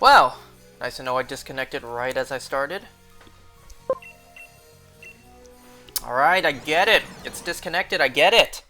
Well, nice to know I disconnected right as I started. Alright, I get it. It's disconnected, I get it.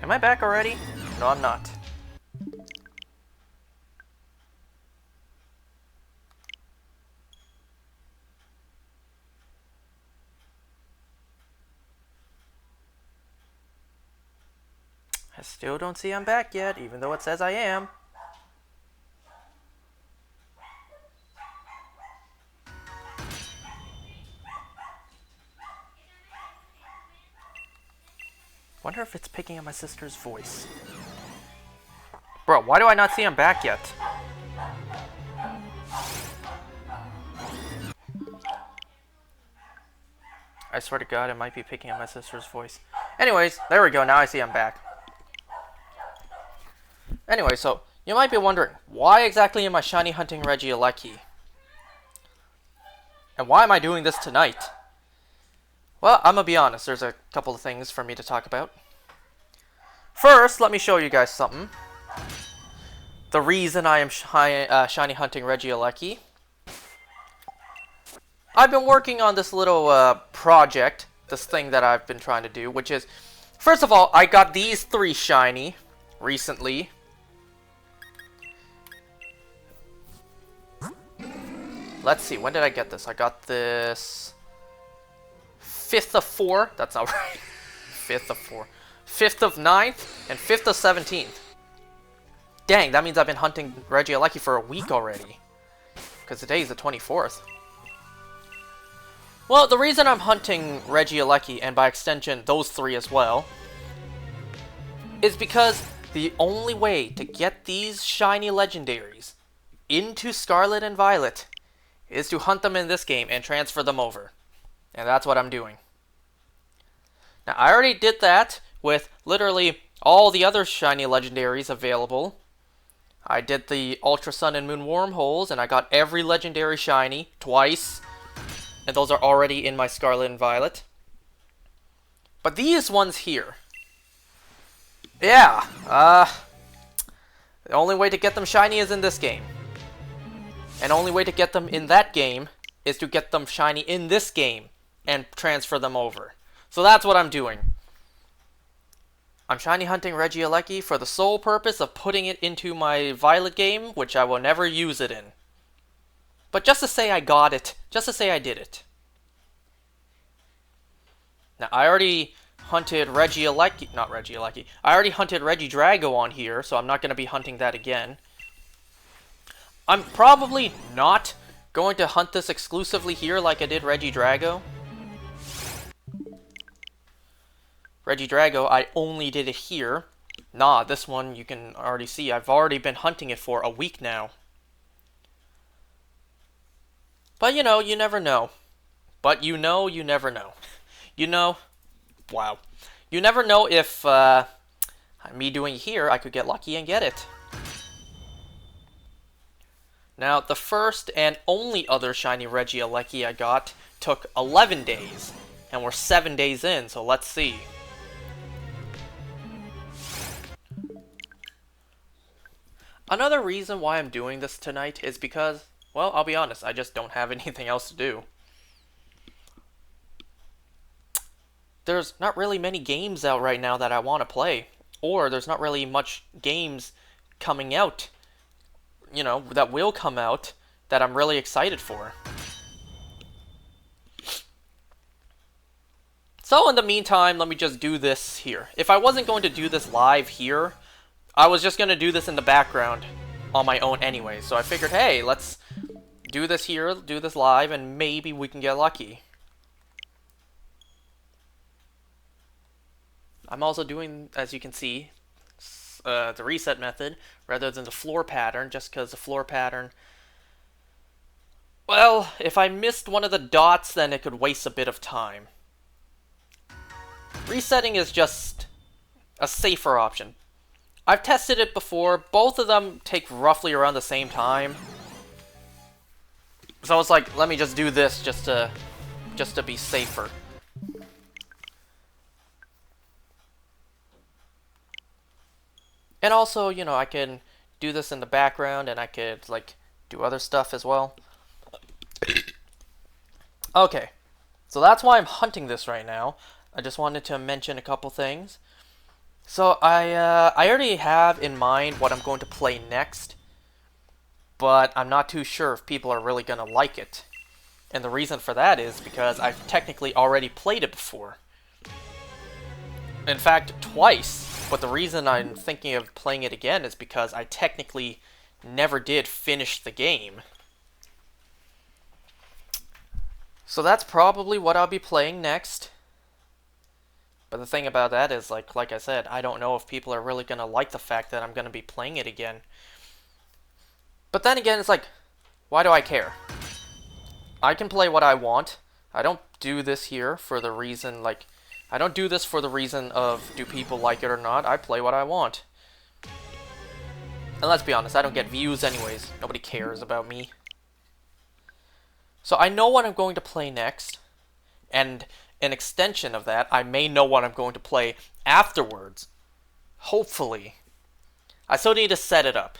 Am I back already? No, I'm not. I still don't see I'm back yet, even though it says I am. Wonder if it's picking up my sister's voice. Bro, why do I not see I'm back yet? I swear to God, it might be picking up my sister's voice. Anyways, there we go. Now I see I'm back. Anyway, so you might be wondering, why exactly am I shiny hunting Regieleki? And why am I doing this tonight? Well, I'm gonna be honest. There's a couple of things for me to talk about. First, let me show you guys something. The reason I am shiny hunting Regieleki. I've been working on this little project, this thing that I've been trying to do, which is, first of all, I got these 3 shiny recently. Let's see, when did I get this? I got this 5th of 4. That's not right. 5th of 4. 5th of 9th and 5th of 17th. Dang, that means I've been hunting Regieleki for a week already. Because today is the 24th. Well, the reason I'm hunting Regieleki, and by extension those 3 as well, is because the only way to get these shiny legendaries into Scarlet and Violet is to hunt them in this game and transfer them over. And that's what I'm doing. Now, I already did that with literally all the other shiny legendaries available. I did the Ultra Sun and Moon wormholes, and I got every legendary shiny twice. And those are already in my Scarlet and Violet. But these ones here. Yeah, the only way to get them shiny is in this game. And the only way to get them in that game is to get them shiny in this game and transfer them over. So that's what I'm doing. I'm shiny hunting Regieleki for the sole purpose of putting it into my Violet game, which I will never use it in. But just to say I got it, just to say I did it. Now, I already hunted Regieleki, not Regieleki, I already hunted Regidrago on here, so I'm not going to be hunting that again. I'm probably not going to hunt this exclusively here like I did Regidrago. Regidrago, I only did it here. Nah, this one you can already see, I've already been hunting it for a week now. But you know, you never know. But you know, you never know. You know, wow. You never know if me doing it here, I could get lucky and get it. Now, the first and only other shiny Regieleki I got took 11 days. And we're 7 days in, so let's see. Another reason why I'm doing this tonight is because, well, I'll be honest, I just don't have anything else to do. There's not really many games out right now that I want to play. Or there's not really much games coming out, you know, that will come out that I'm really excited for. So in the meantime, let me just do this here. If I wasn't going to do this live here, I was just going to do this in the background on my own anyway. So I figured, hey, let's do this here, do this live, and maybe we can get lucky. I'm also doing, as you can see, the reset method rather than the floor pattern, just because the floor pattern, well, if I missed one of the dots, then it could waste a bit of time. Resetting is just a safer option. I've tested it before. Both of them take roughly around the same time. So it's like, let me just do this just to be safer. And also, you know, I can do this in the background and I could like do other stuff as well. Okay. So that's why I'm hunting this right now. I just wanted to mention a couple things. So I already have in mind what I'm going to play next, but I'm not too sure if people are really going to like it. And the reason for that is because I've technically already played it before. In fact, twice. But the reason I'm thinking of playing it again is because I technically never did finish the game. So that's probably what I'll be playing next. But the thing about that is, like I said, I don't know if people are really going to like the fact that I'm going to be playing it again. But then again, it's like, why do I care? I can play what I want. I don't do this here for the reason, like, I don't do this for the reason of, do people like it or not? I play what I want. And let's be honest, I don't get views anyways. Nobody cares about me. So I know what I'm going to play next. And an extension of that, I may know what I'm going to play afterwards. Hopefully. I still need to set it up.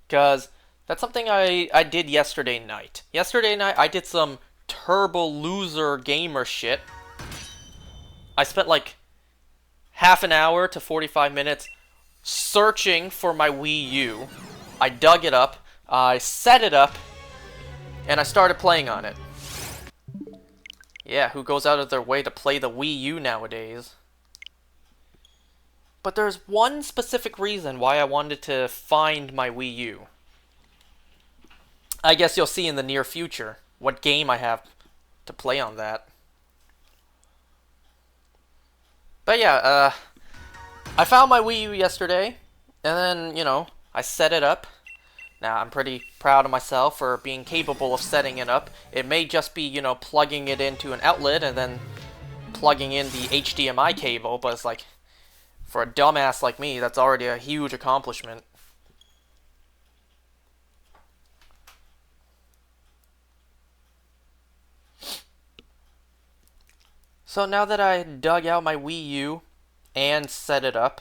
Because that's something I did yesterday night. Yesterday night, I did some turbo loser gamer shit. I spent like half an hour to 45 minutes searching for my Wii U. I dug it up, I set it up, and I started playing on it. Yeah, who goes out of their way to play the Wii U nowadays? But there's one specific reason why I wanted to find my Wii U. I guess you'll see in the near future what game I have to play on that. But yeah, I found my Wii U yesterday, and then, you know, I set it up. Now, I'm pretty proud of myself for being capable of setting it up. It may just be, you know, plugging it into an outlet and then plugging in the HDMI cable, but it's like, for a dumbass like me, that's already a huge accomplishment. So now that I dug out my Wii U and set it up,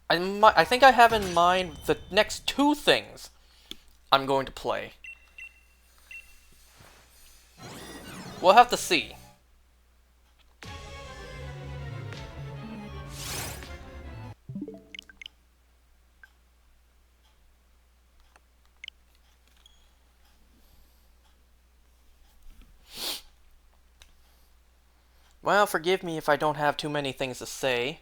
I think I have in mind the next two things I'm going to play. We'll have to see. Well, forgive me if I don't have too many things to say.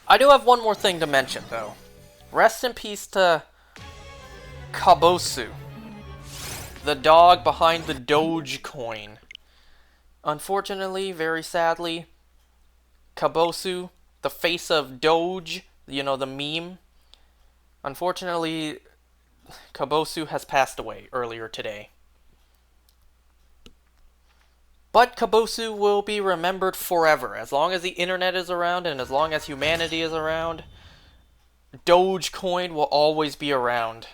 I do have one more thing to mention, though. Rest in peace to Kabosu, the dog behind the Dogecoin. Unfortunately, very sadly, Kabosu, the face of Doge, you know, the meme. Unfortunately, Kabosu has passed away earlier today. But Kabosu will be remembered forever. As long as the internet is around and as long as humanity is around, Dogecoin will always be around.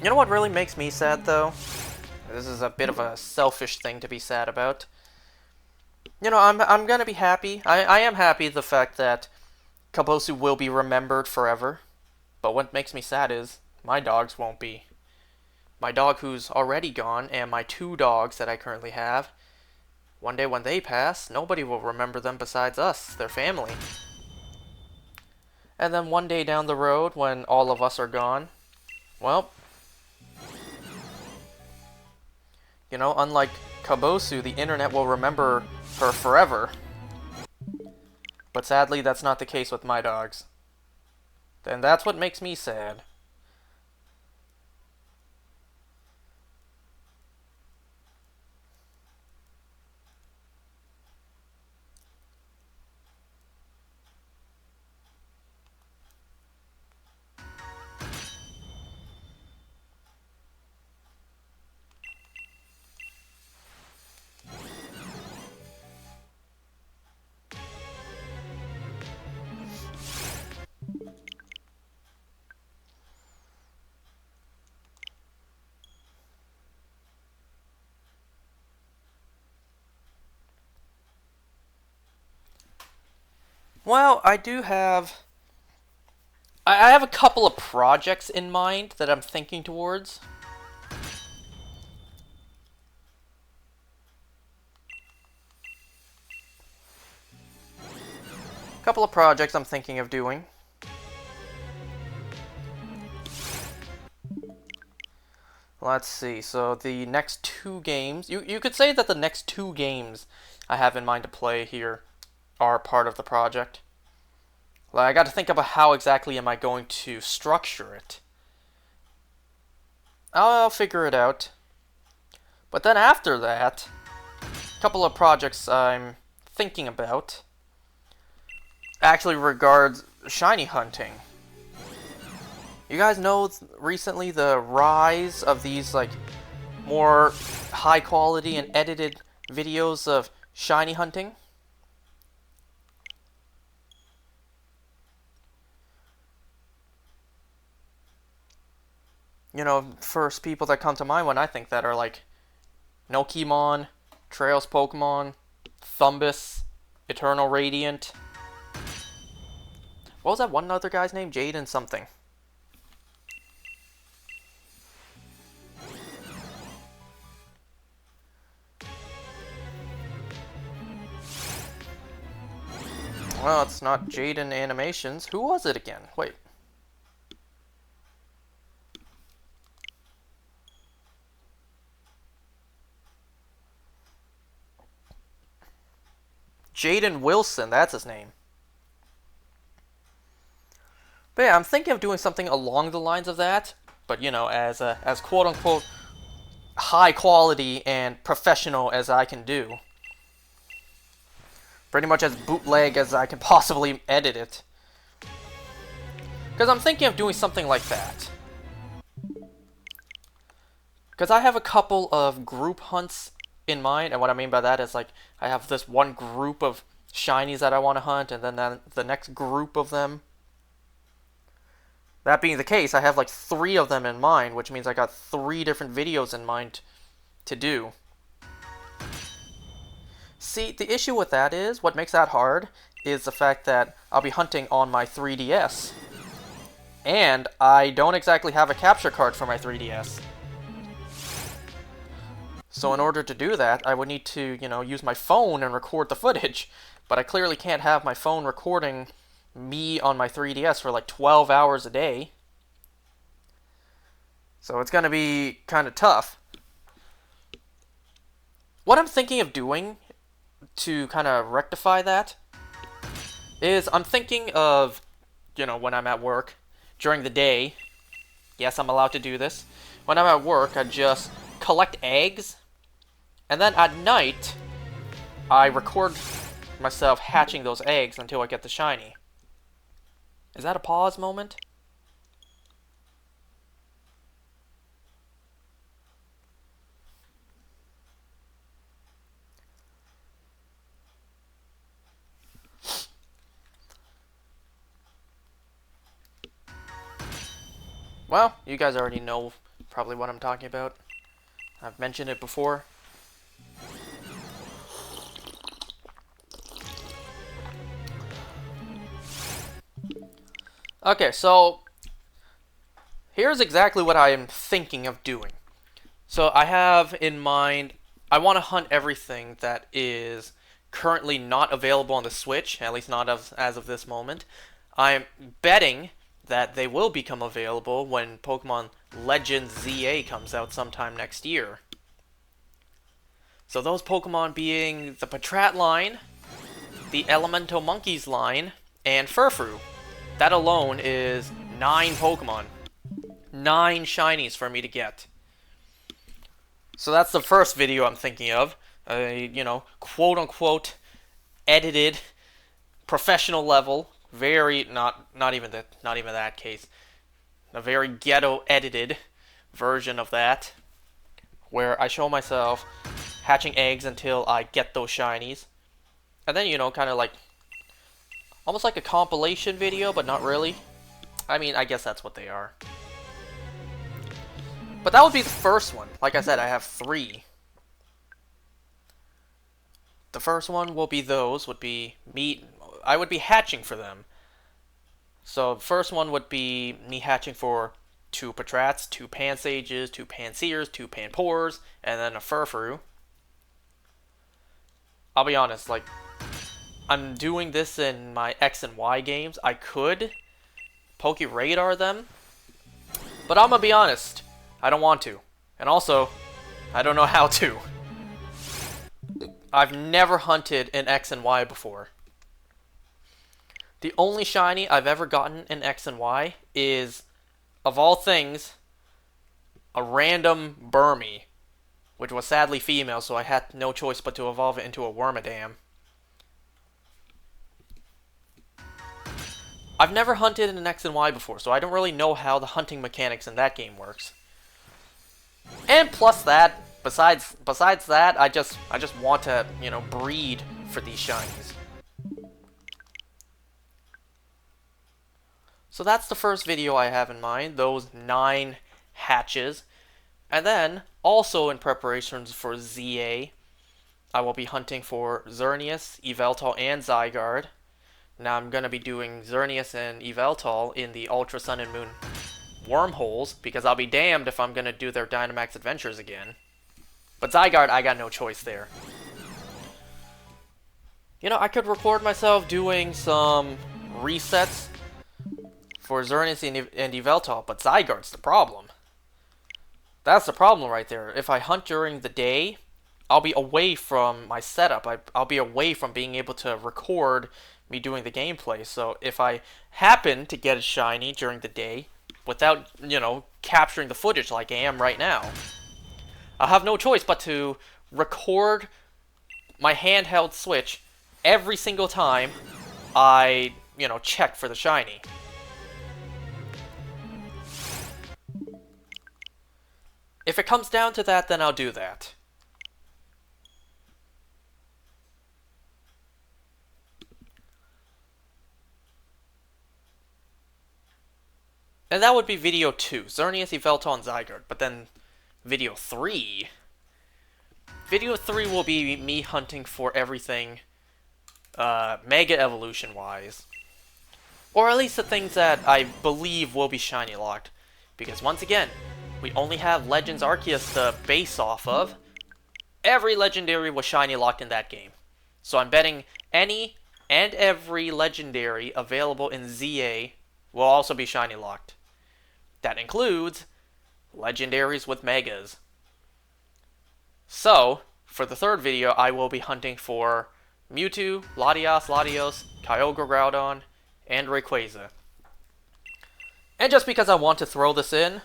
You know what really makes me sad, though? This is a bit of a selfish thing to be sad about. You know, I'm gonna be happy. I am happy the fact that Kabosu will be remembered forever. But what makes me sad is my dogs won't be. My dog who's already gone and my two dogs that I currently have, one day when they pass, nobody will remember them besides us, their family. And then one day down the road when all of us are gone, well, you know, unlike Kabosu, the internet will remember her forever. But sadly, that's not the case with my dogs. And that's what makes me sad. Well, I do have... I have a couple of projects in mind that I'm thinking towards. Couple of projects I'm thinking of doing. Let's see, so the next two games... You could say that the next two games I have in mind to play here are part of the project. Like, I got to think about how exactly am I going to structure it. I'll figure it out. But then after that, a couple of projects I'm thinking about actually regards shiny hunting. You guys know recently the rise of these like more high quality and edited videos of shiny hunting? You know, first people that come to mind when I think that are like Nokemon, Trails Pokemon, Thumbus, Eternal Radiant. What was that one other guy's name? Jaden something. Well, it's not Jaden Animations. Who was it again? Wait. Jaden Wilson, that's his name. But yeah, I'm thinking of doing something along the lines of that, but you know, as quote-unquote high quality and professional as I can do. Pretty much as bootleg as I can possibly edit it. Because I'm thinking of doing something like that. Because I have a couple of group hunts in mind, and what I mean by that is like, I have this one group of shinies that I want to hunt, and then the next group of them. That being the case, I have like 3 of them in mind, which means I got 3 different videos in mind to do. See, the issue with that is, what makes that hard, is the fact that I'll be hunting on my 3DS. And I don't exactly have a capture card for my 3DS. So in order to do that, I would need to, you know, use my phone and record the footage. But I clearly can't have my phone recording me on my 3DS for like 12 hours a day. So it's going to be kind of tough. What I'm thinking of doing to kind of rectify that is I'm thinking of, you know, when I'm at work, during the day, yes, I'm allowed to do this. When I'm at work, I just collect eggs, and then at night, I record myself hatching those eggs until I get the shiny. Is that a pause moment? Well, you guys already know probably what I'm talking about. I've mentioned it before. Okay, so here's exactly what I am thinking of doing. So I have in mind, I want to hunt everything that is currently not available on the Switch, at least not as of this moment. I'm betting that they will become available when Pokemon Legends ZA comes out sometime next year. So those Pokemon being the Patrat line, the Elemental Monkeys line, and Furfrou. That alone is 9 Pokemon. 9 shinies for me to get. So that's the first video I'm thinking of. Quote unquote edited, professional level, very not even that case. A very ghetto edited version of that, where I show myself hatching eggs until I get those shinies. And then, kind of like almost like a compilation video, but not really. I mean, I guess that's what they are. But that would be the first one. Like I said, I have 3. The first one would be me. I would be hatching for them. So the first one would be me hatching for 2 Patrats, 2 Pansages, 2 Panseers, 2 Panpours, and then a Furfrou. I'll be honest, like, I'm doing this in my X and Y games. I could Poke Radar them, but I'm gonna be honest, I don't want to. And also, I don't know how to. I've never hunted in X and Y before. The only shiny I've ever gotten in X and Y is, of all things, a random Burmy, which was sadly female, so I had no choice but to evolve it into a Wormadam. I've never hunted in an X and Y before, so I don't really know how the hunting mechanics in that game works. And plus that, besides that, I just want to, breed for these shinies. So that's the first video I have in mind, those 9 hatches. And then, also in preparations for ZA, I will be hunting for Xerneas, Yveltal, and Zygarde. Now I'm going to be doing Xerneas and Yveltal in the Ultra Sun and Moon wormholes, because I'll be damned if I'm going to do their Dynamax adventures again. But Zygarde, I got no choice there. I could record myself doing some resets for Xerneas and Yveltal, but Zygarde's the problem. That's the problem right there. If I hunt during the day, I'll be away from my setup. I'll be away from being able to record me doing the gameplay. So if I happen to get a shiny during the day, without, capturing the footage like I am right now, I'll have no choice but to record my handheld Switch every single time I, check for the shiny. If it comes down to that, then I'll do that. And that would be video 2, Xerneas, Yveltal, and Zygarde. But then, video 3... Video 3 will be me hunting for everything, Mega Evolution-wise. Or at least the things that I believe will be shiny locked. Because once again, we only have Legends Arceus to base off of. Every legendary was shiny locked in that game. So I'm betting any and every legendary available in ZA will also be shiny locked. That includes legendaries with megas. So, for the third video, I will be hunting for Mewtwo, Latios, Kyogre Groudon, and Rayquaza. And just because I want to throw this in,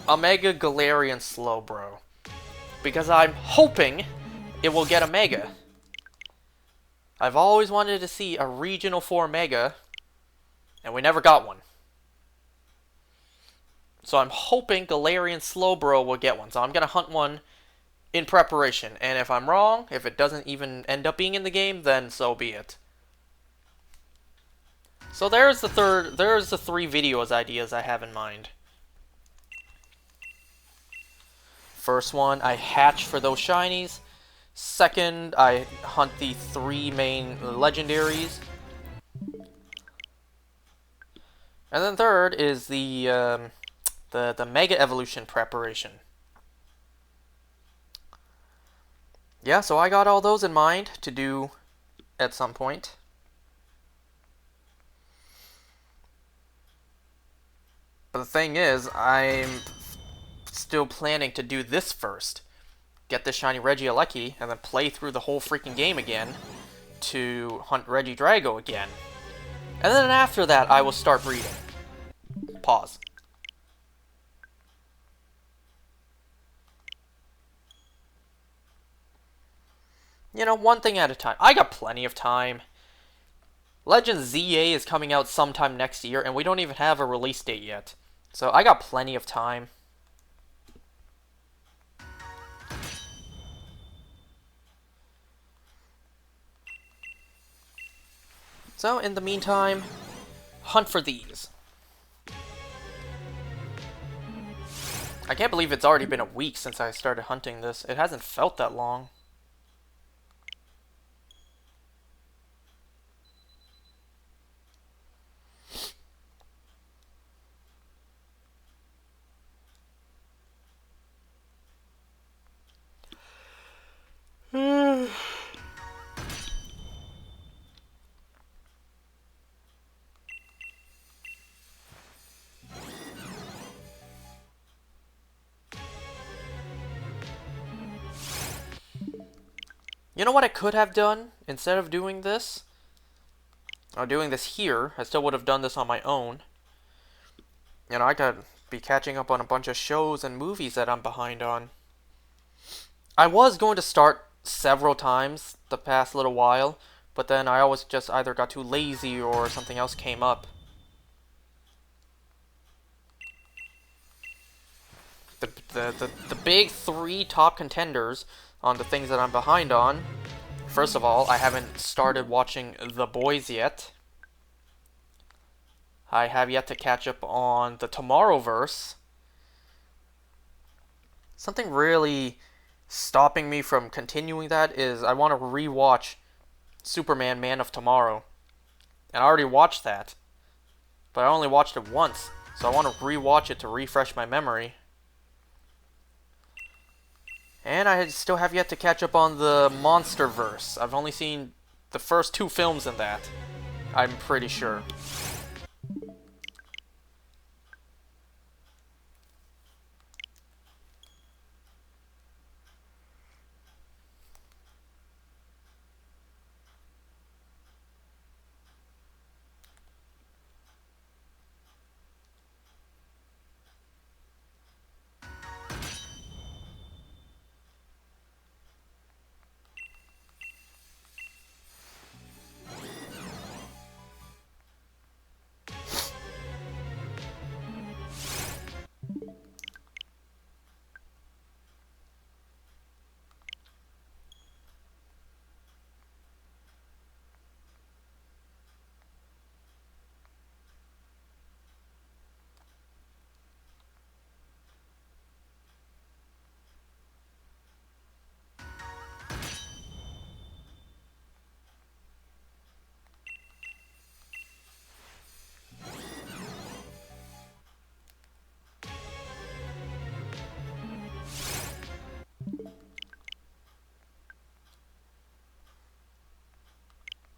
a Mega Galarian Slowbro. Because I'm hoping it will get a Mega. I've always wanted to see a Regional 4 Mega, and we never got one. So I'm hoping Galarian Slowbro will get one. So I'm going to hunt one in preparation. And if I'm wrong, if it doesn't even end up being in the game, then so be it. So there's the 3 videos ideas I have in mind. First one, I hatch for those shinies. Second, I hunt the 3 main legendaries. And then third is the Mega Evolution preparation. Yeah, so I got all those in mind to do at some point. But the thing is, I'm still planning to do this first. get this shiny Regieleki, and then play through the whole freaking game again to hunt Regidrago again. And then after that, I will start breeding. Pause. You know, one thing at a time. I got plenty of time. Legend ZA is coming out sometime next year, and we don't even have a release date yet. So I got plenty of time. So, in the meantime, hunt for these. I can't believe it's already been a week since I started hunting this. It hasn't felt that long. You know what I could have done instead of doing this? Or doing this here. I still would have done this on my own. You know, I could be catching up on a bunch of shows and movies that I'm behind on. I was going to start several times the past little while, but then I always just either got too lazy or something else came up. The big three top contenders on the things that I'm behind on. First of all, I haven't started watching The Boys yet. I have yet to catch up on the Tomorrowverse. Something really stopping me from continuing that is I want to rewatch Superman Man of Tomorrow. And I already watched that. But I only watched it once. So I want to rewatch it to refresh my memory. And I still have yet to catch up on the Monsterverse. I've only seen the first 2 films in that. I'm pretty sure.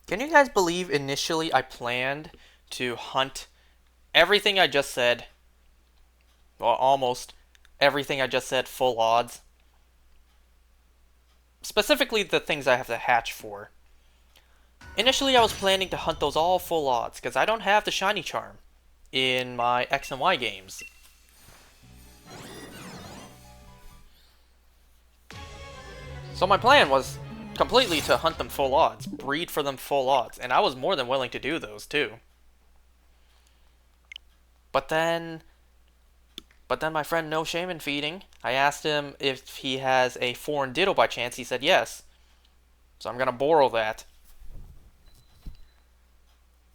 Can you guys believe initially I planned to hunt everything I just said, well, almost everything I just said full odds? Specifically the things I have to hatch for. Initially I was planning to hunt those all full odds, because I don't have the shiny charm in my X and Y games. So my plan was completely to hunt them full odds, breed for them full odds, and I was more than willing to do those too. But then my friend No Shaman Feeding, I asked him if he has a foreign Ditto by chance. He said yes. So I'm gonna borrow that.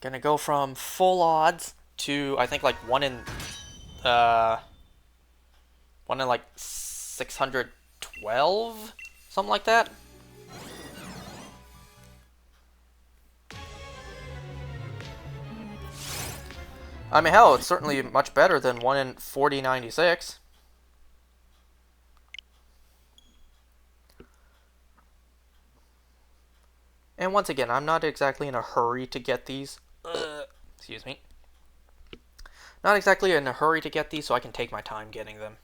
Gonna go from full odds to I think like one in like 612, something like that. I mean, hell, it's certainly much better than 1 in 4096. And once again, I'm not exactly in a hurry to get these. Excuse me. Not exactly in a hurry to get these, so I can take my time getting them.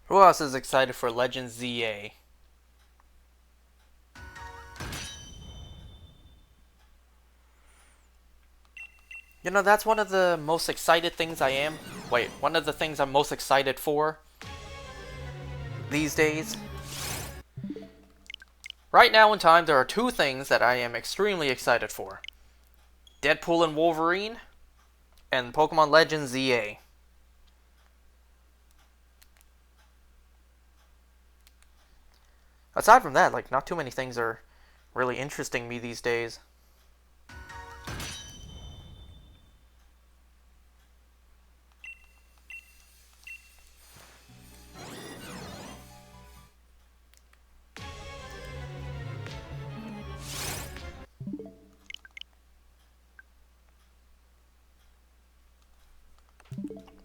Who else is excited for Legends ZA? You know, that's one of the most excited things I am. Wait, one of the things I'm most excited for these days. Right now in time, there are two things that I am extremely excited for. Deadpool and Wolverine, and Pokemon Legends ZA. Aside from that, like, not too many things are really interesting me these days.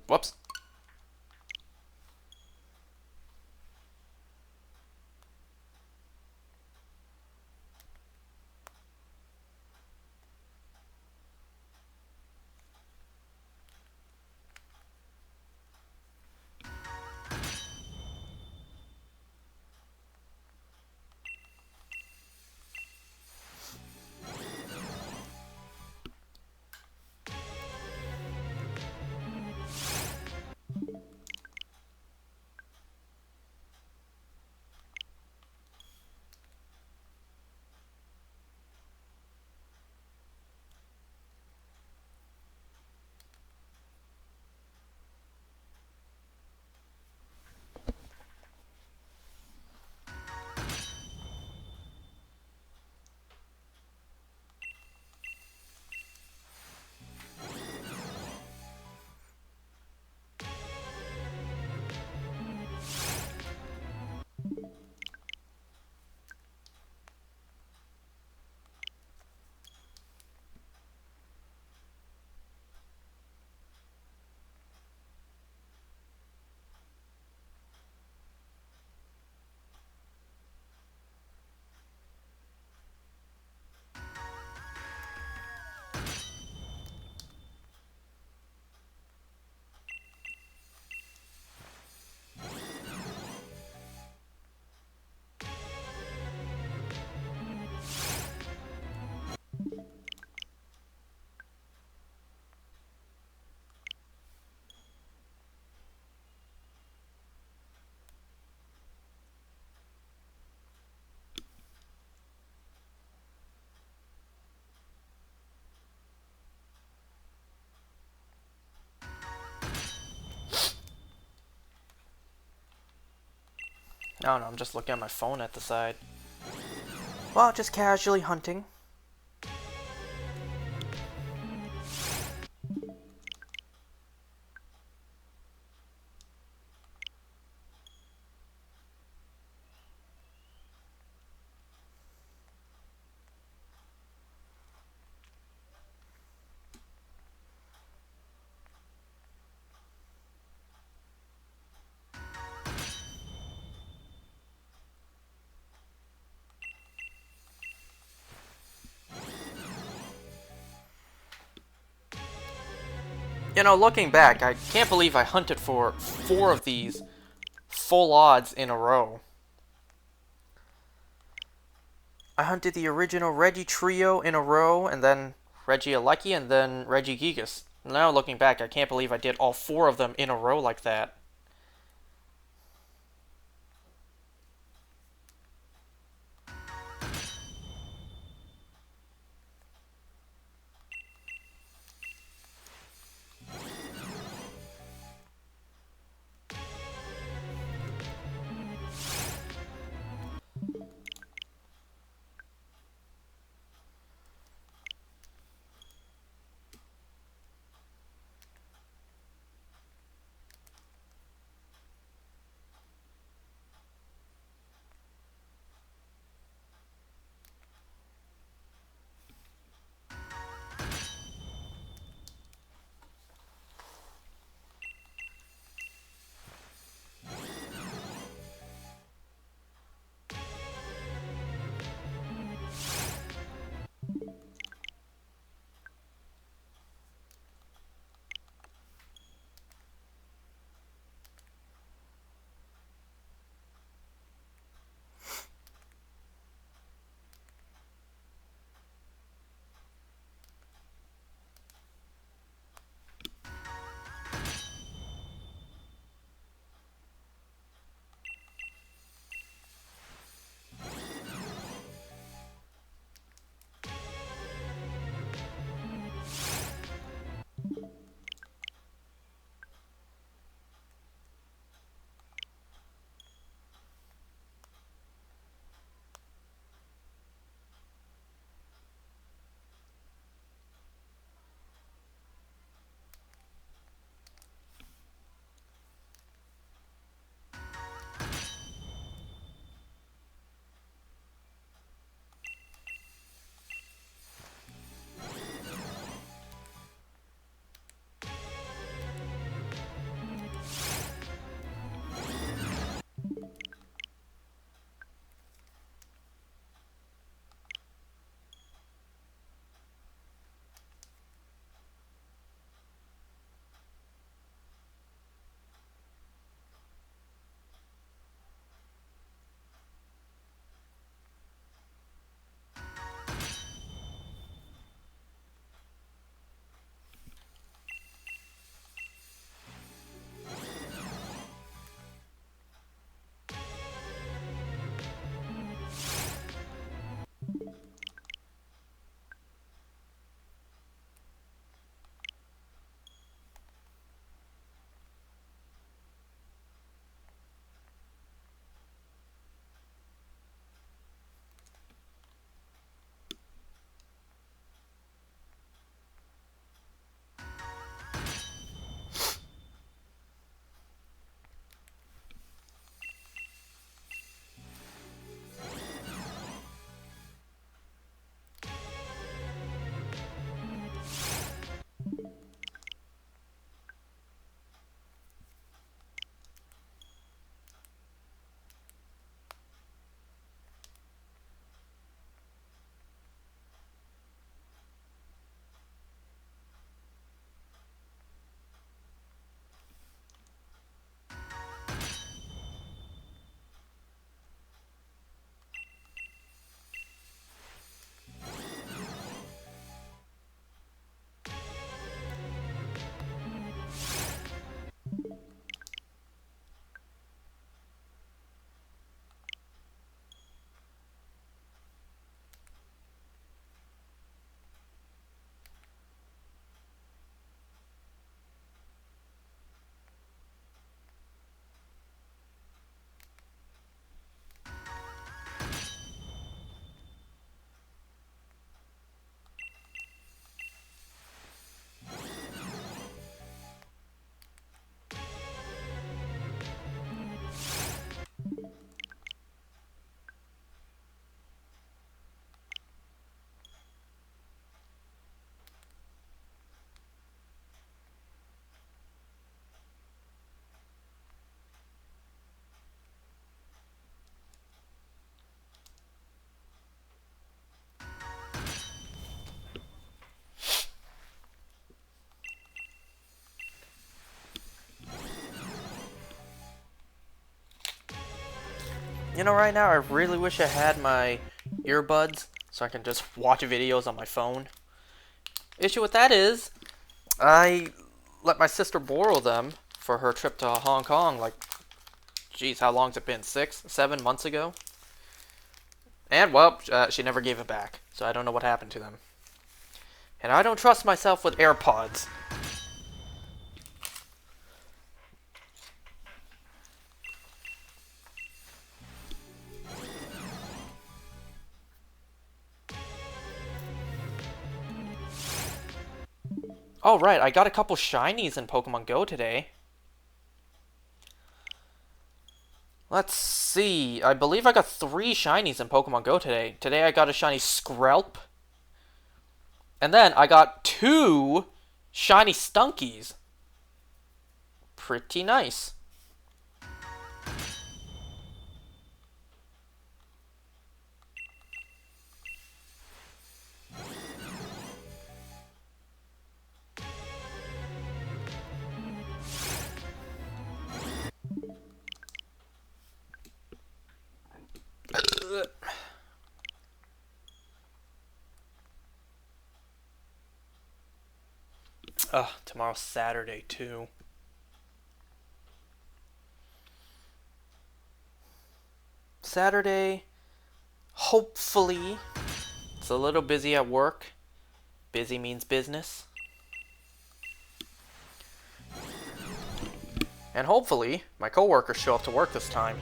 Whoops. No, I'm just looking at my phone at the side. Well, just casually hunting. You know, looking back, I can't believe I hunted for 4 of these full odds in a row. I hunted the original Regi trio in a row, and then Regieleki, and then Regigigas. Now looking back, I can't believe I did all 4 of them in a row like that. You know, right now I really wish I had my earbuds so I can just watch videos on my phone. Issue with that is, I let my sister borrow them for her trip to Hong Kong, like, geez, how long's it been? 6, 7 months ago? And, well, she never gave it back, so I don't know what happened to them. And I don't trust myself with AirPods. Oh, right, I got a couple shinies in Pokemon Go today. Let's see. I believe I got 3 shinies in Pokemon Go today. Today I got a shiny Skrelp. And then I got 2 shiny Stunkies. Pretty nice. Ugh, tomorrow's Saturday too. Saturday, hopefully, it's a little busy at work. Busy means business. And hopefully, my coworkers show up to work this time.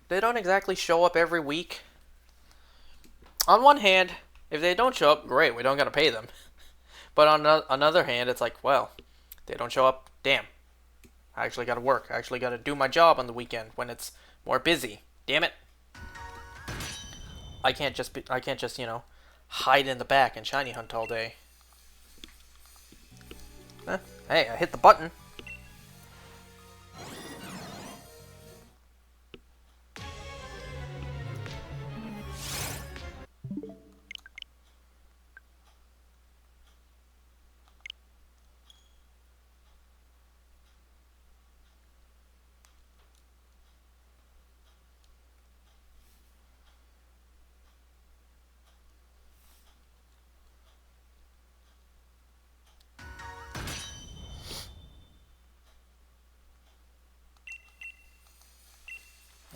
They don't exactly show up every week. On one hand, if they don't show up, great, we don't gotta pay them. But on another hand, it's like, well, they don't show up, damn. I actually gotta work. I actually gotta do my job on the weekend when it's more busy. Damn it. I can't just, hide in the back and shiny hunt all day. Hey, I hit the button.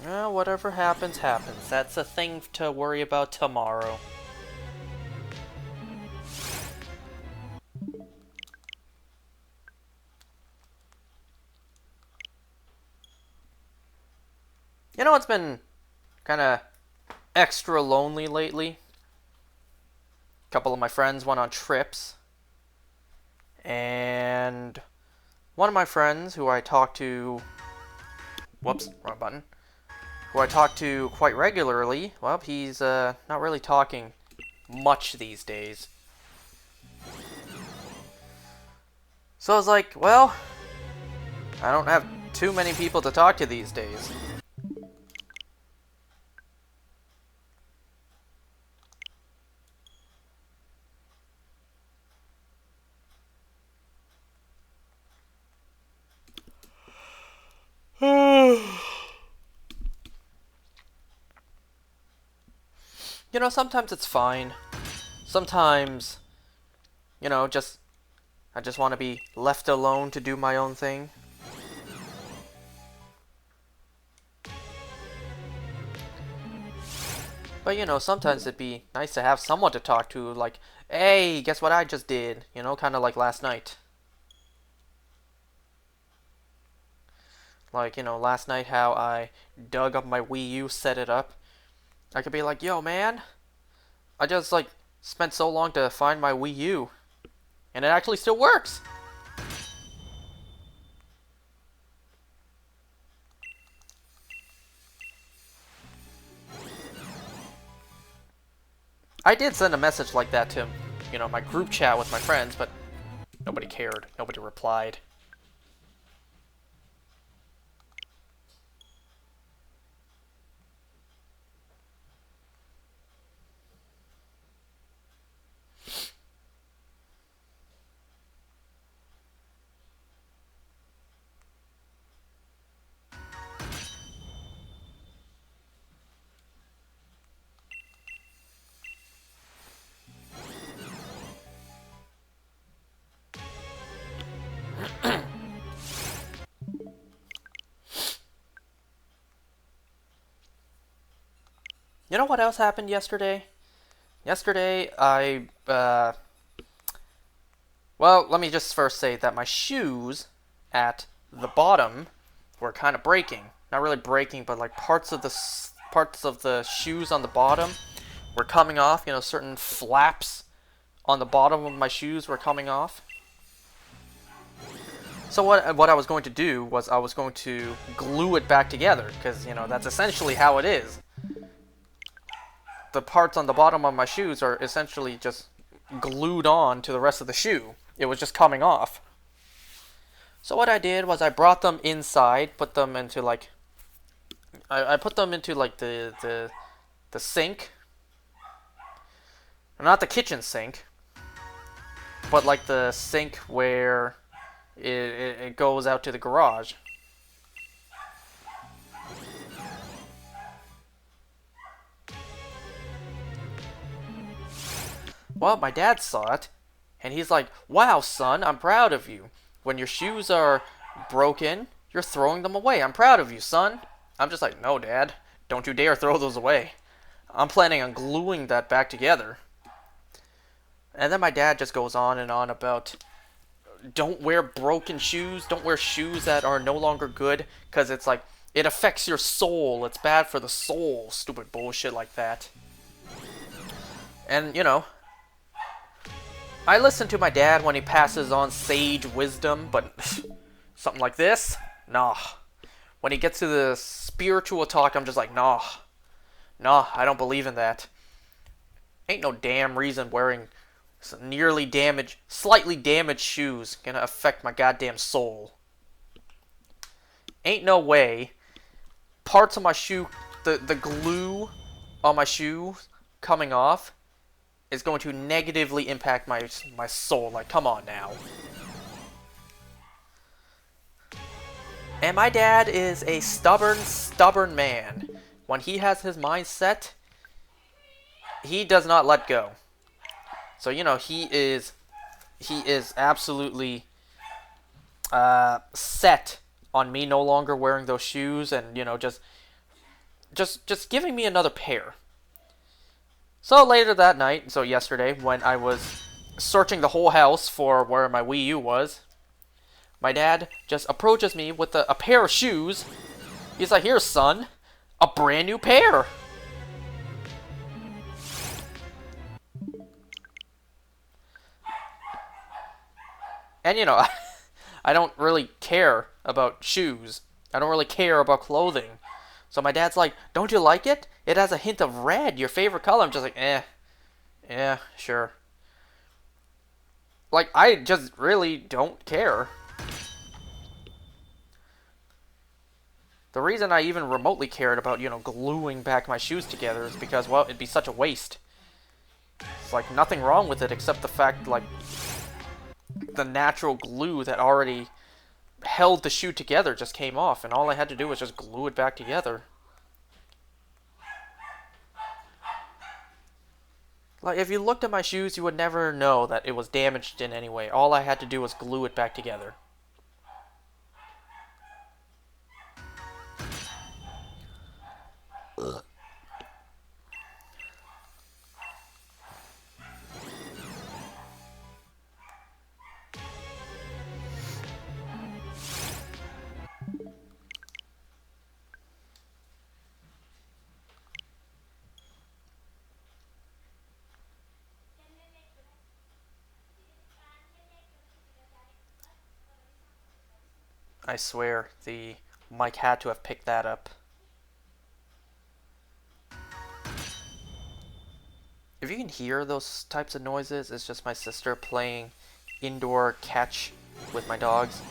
Well, whatever happens, happens. That's a thing to worry about tomorrow. You know, it's been kind of extra lonely lately. A couple of my friends went on trips. And one of my friends who I talk to... Whoops, wrong button. Who I talk to quite regularly, well, he's not really talking much these days. So I was like, well, I don't have too many people to talk to these days. You know, sometimes it's fine. Sometimes, I just want to be left alone to do my own thing. But, sometimes it'd be nice to have someone to talk to, like, hey, guess what I just did? Kind of like last night. Like, last night how I dug up my Wii U, set it up. I could be like, yo, man, I just, like, spent so long to find my Wii U. And it actually still works! I did send a message like that to, my group chat with my friends, but nobody cared. Nobody replied. You know what else happened yesterday? Yesterday, well, let me just first say that my shoes at the bottom were kind of breaking. Not really breaking, but like parts of the shoes on the bottom were coming off. You know, certain flaps on the bottom of my shoes were coming off. So what I was going to do was I was going to glue it back together, because you know that's essentially how it is. The parts on the bottom of my shoes are essentially just glued on to the rest of the shoe. It was just coming off. So what I did was I brought them inside, put them into like I put them into like the sink. Not the kitchen sink, but like the sink where it goes out to the garage. Well, my dad saw it, and he's like, "Wow, son, I'm proud of you. When your shoes are broken, you're throwing them away. I'm proud of you, son." I'm just like, "No, Dad, don't you dare throw those away. I'm planning on gluing that back together." And then my dad just goes on and on about don't wear broken shoes, don't wear shoes that are no longer good, because it's like, it affects your soul, it's bad for the soul, stupid bullshit like that. And, you know, I listen to my dad when he passes on sage wisdom, but something like this? Nah. When he gets to the spiritual talk, I'm just like, nah. Nah, I don't believe in that. Ain't no damn reason wearing slightly damaged shoes gonna affect my goddamn soul. Ain't no way parts of my shoe, the glue on my shoe coming off is going to negatively impact my soul. Like, come on now. And my dad is a stubborn man. When he has his mind set, he does not let go. So, you know, he is absolutely set on me no longer wearing those shoes, and, you know, just giving me another pair. So later that night, so yesterday, when I was searching the whole house for where my Wii U was, my dad just approaches me with a pair of shoes. He's like, "Here, son, a brand new pair." And, you know, I don't really care about shoes. I don't really care about clothing. So my dad's like, "Don't you like it? It has a hint of red, your favorite color." I'm just like, yeah, sure. Like, I just really don't care. The reason I even remotely cared about, you know, gluing back my shoes together is because, well, it'd be such a waste. It's like nothing wrong with it except the fact, like, the natural glue that already held the shoe together just came off, and all I had to do was just glue it back together. Like, if you looked at my shoes, you would never know that it was damaged in any way. All I had to do was glue it back together. Ugh. I swear, the mic had to have picked that up. If you can hear those types of noises, it's just my sister playing indoor catch with my dogs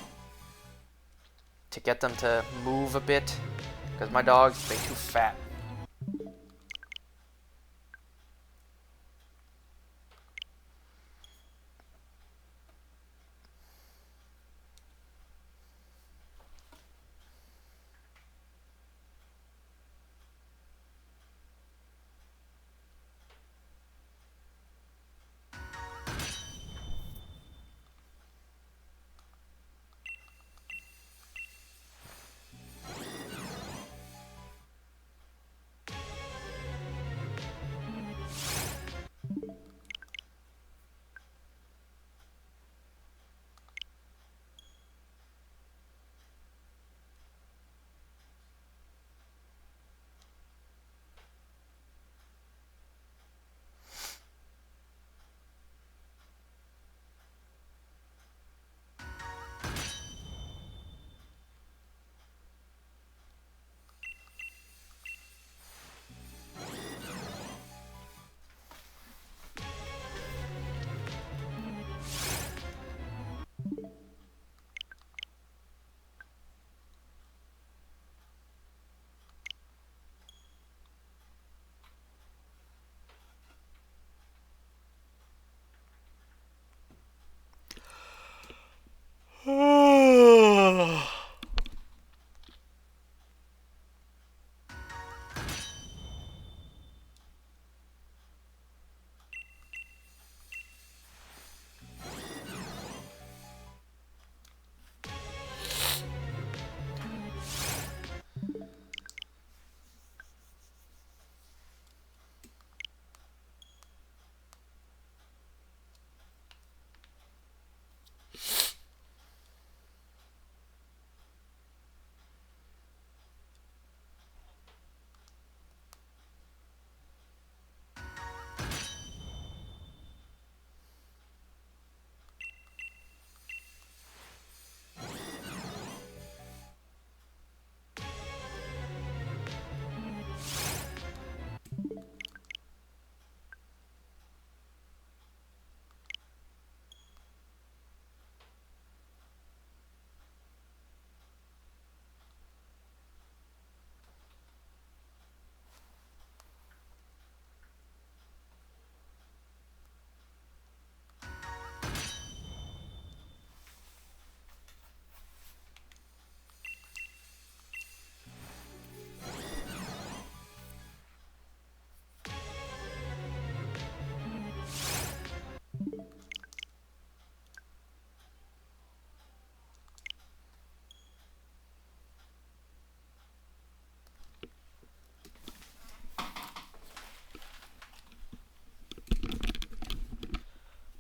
to get them to move a bit, because my dogs, they're too fat.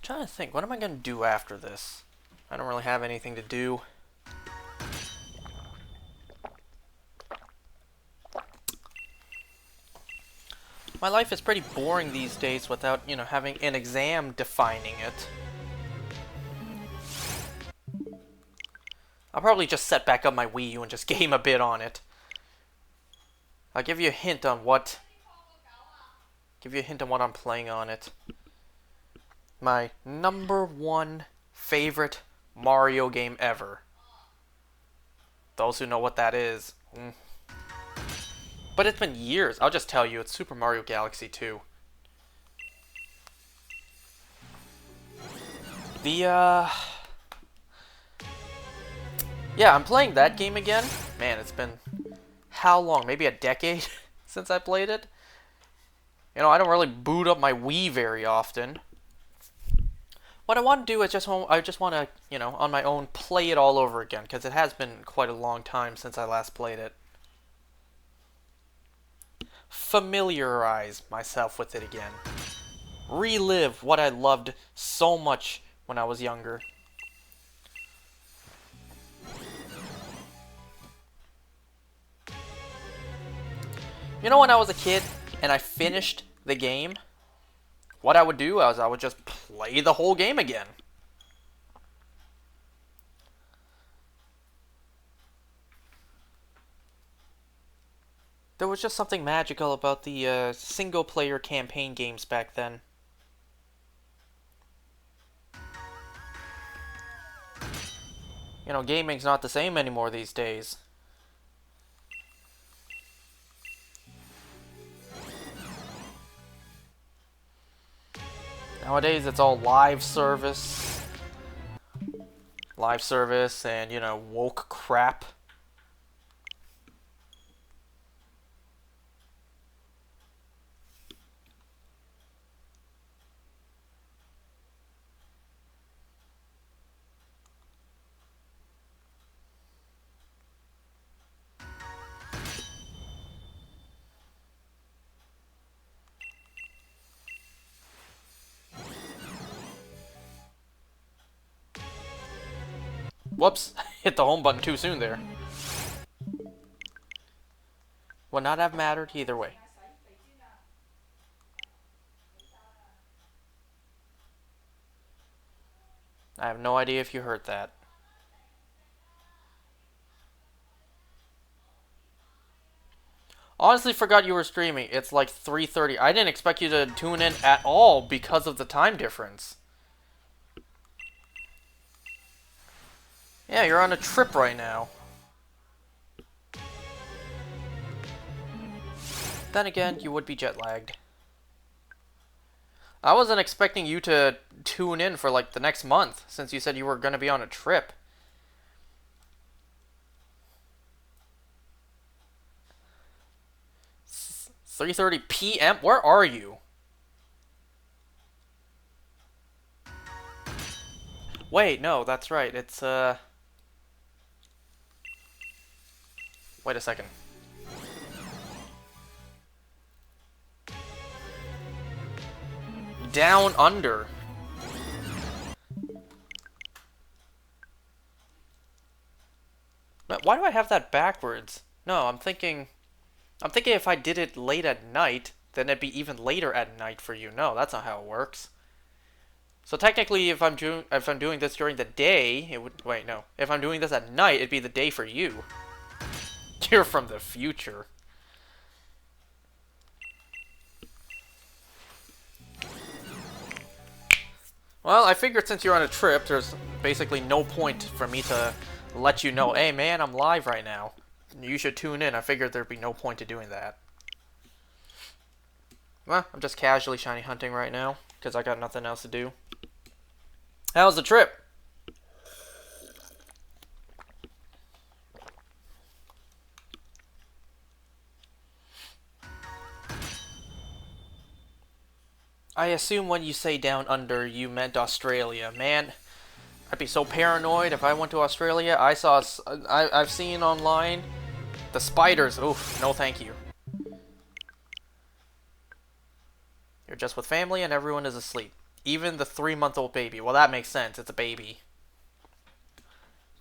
trying to think, what am I going to do after this? I don't really have anything to do. My life is pretty boring these days without, you know, having an exam defining it. I'll probably just set back up my Wii U and just game a bit on it. I'll give you a hint on what... I'm playing on it. My #1 favorite Mario game ever. Those who know what that is. But it's been years. I'll just tell you, it's Super Mario Galaxy 2. Yeah, I'm playing that game again. Man, it's been how long? Maybe a decade since I played it. You know, I don't really boot up my Wii very often. What I want to do is I just want to, you know, on my own, play it all over again, because it has been quite a long time since I last played it. Familiarize myself with it again. Relive what I loved so much when I was younger. You know, when I was a kid and I finished the game, what I would do is I would just play the whole game again. There was just something magical about the single-player campaign games back then. You know, gaming's not the same anymore these days. Nowadays, it's all live service. Live service and, you know, woke crap. Whoops, hit the home button too soon there. Would not have mattered either way. I have no idea if you heard that. Honestly forgot you were streaming. It's like 3:30. I didn't expect you to tune in at all because of the time difference. Yeah, you're on a trip right now. Then again, you would be jet lagged. I wasn't expecting you to tune in for like the next month, since you said you were going to be on a trip. It's 3:30 p.m.? Where are you? Wait, no, that's right. It's, wait a second. Down Under. But why do I have that backwards? No, I'm thinking if I did it late at night, then it'd be even later at night for you. No, that's not how it works. So technically, if I'm doing this during the day, it would... Wait, no. If I'm doing this at night, it'd be the day for you. You're from the future. Well, I figured since you're on a trip, there's basically no point for me to let you know, hey man, I'm live right now. You should tune in. I figured there'd be no point to doing that. Well, I'm just casually shiny hunting right now, because I got nothing else to do. How was the trip? I assume when you say down under, you meant Australia. Man, I'd be so paranoid if I went to Australia. I've seen online the spiders. Oof, no thank you. You're just with family and everyone is asleep. Even the 3-month-old baby. Well, that makes sense. It's a baby.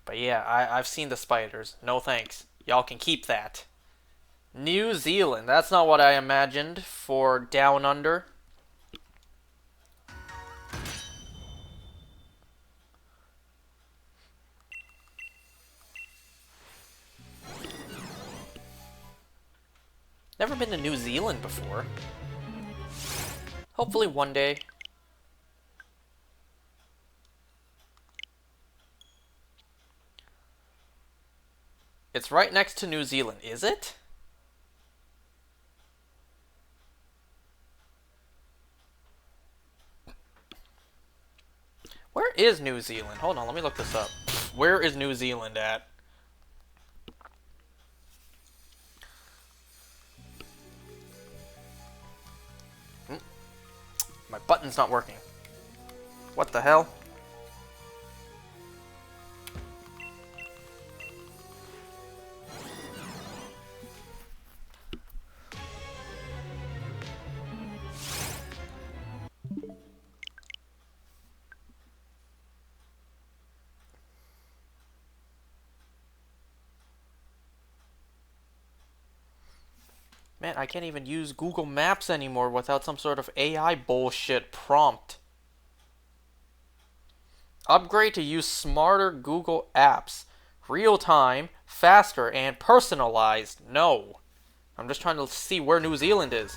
But yeah, I've seen the spiders. No thanks. Y'all can keep that. New Zealand. That's not what I imagined for Down Under. Never been to New Zealand before. Hopefully one day. It's right next to New Zealand, is it? Where is New Zealand? Hold on, let me look this up. Where is New Zealand at? My button's not working. What the hell? Man, I can't even use Google Maps anymore without some sort of AI bullshit prompt. Upgrade to use smarter Google apps. Real time, faster, and personalized. No. I'm just trying to see where New Zealand is.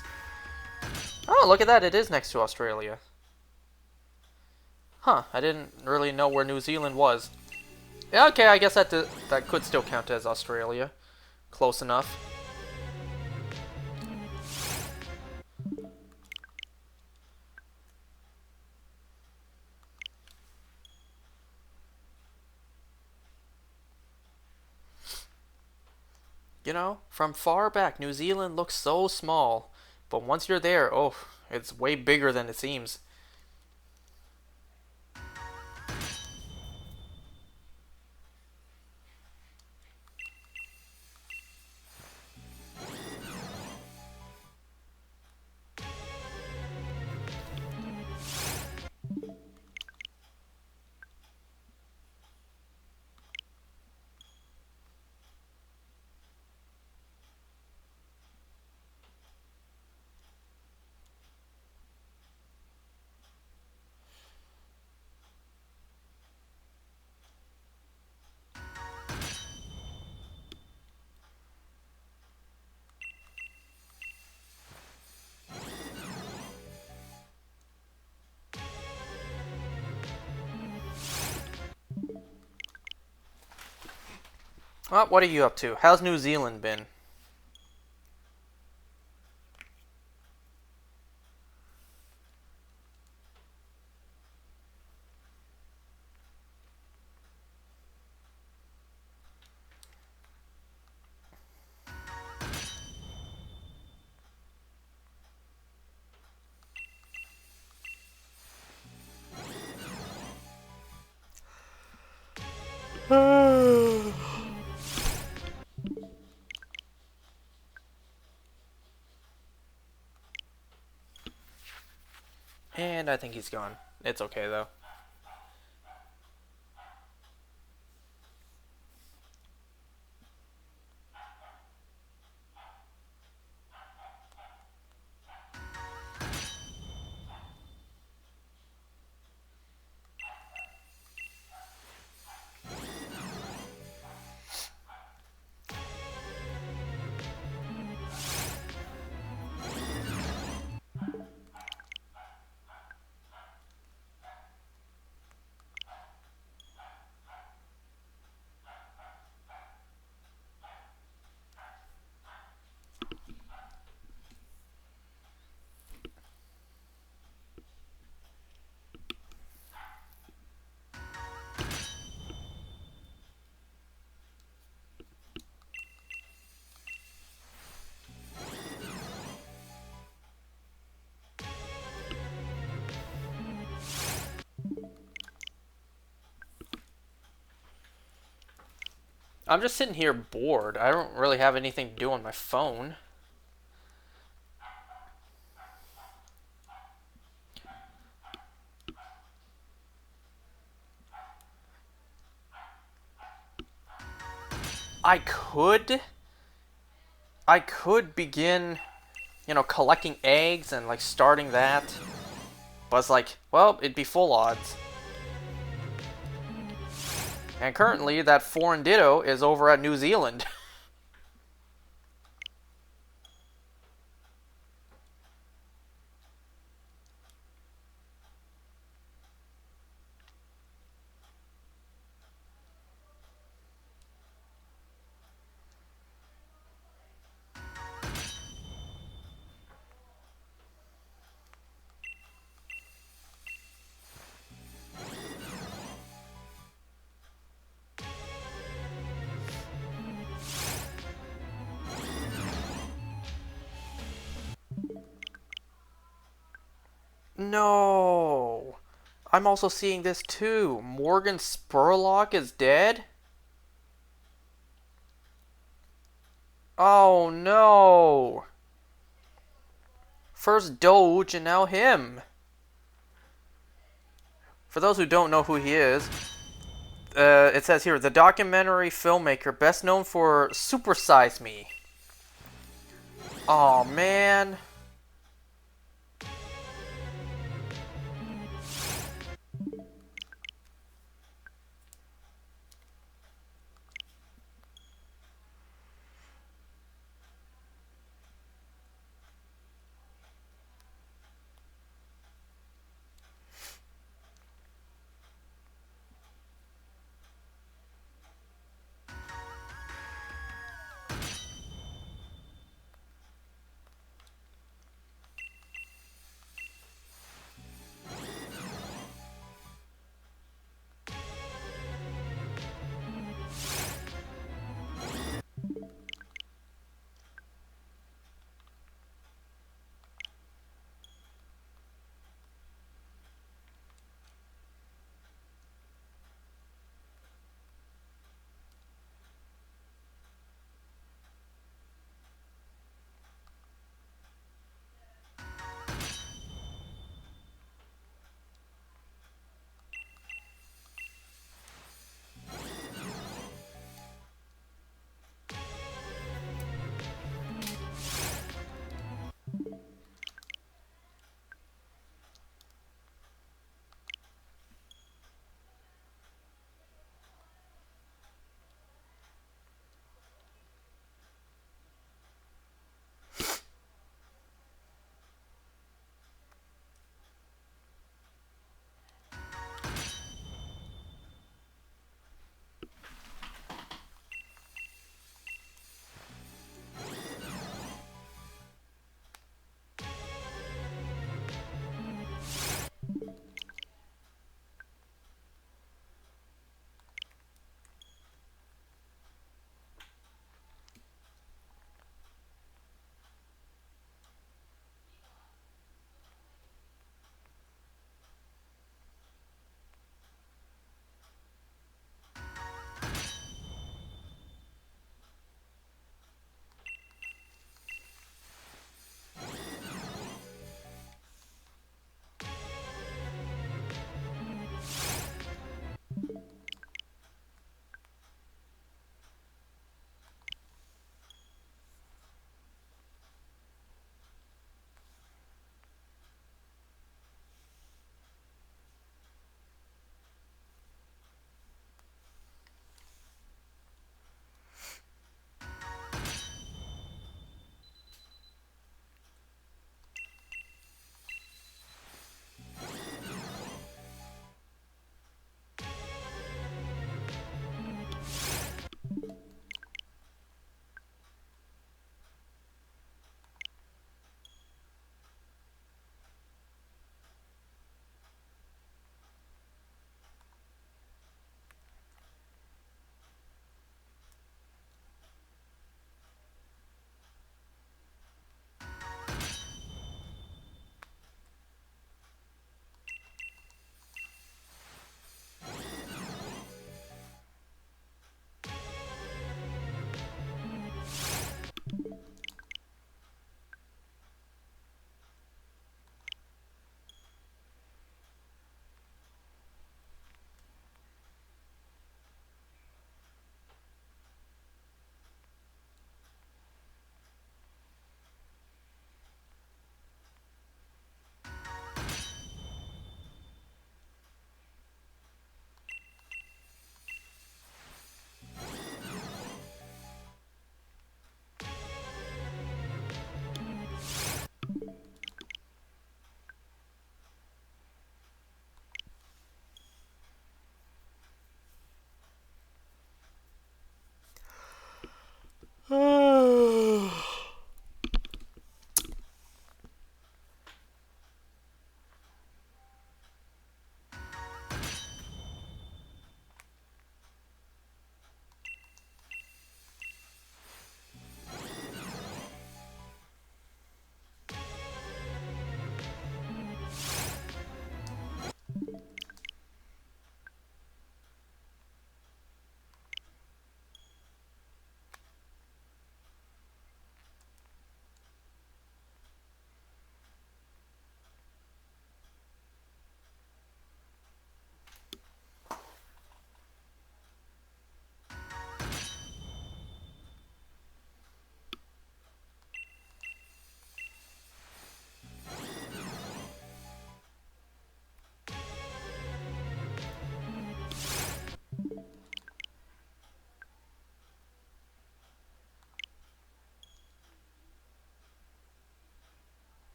Oh, look at that. It is next to Australia. Huh, I didn't really know where New Zealand was. Yeah, okay, I guess that could still count as Australia. Close enough. You know, from far back, New Zealand looks so small. But once you're there, oh, it's way bigger than it seems. Well, what are you up to? How's New Zealand been? And I think he's gone. It's okay, though. I'm just sitting here bored. I don't really have anything to do on my phone. I could I could begin, collecting eggs and like starting that. But it's like, well, it'd be full odds. And currently that foreign ditto is over at New Zealand. No. I'm also seeing this too. Morgan Spurlock is dead? Oh no. First Doge and now him. For those who don't know who he is, it says here, the documentary filmmaker best known for Super Size Me. Oh man.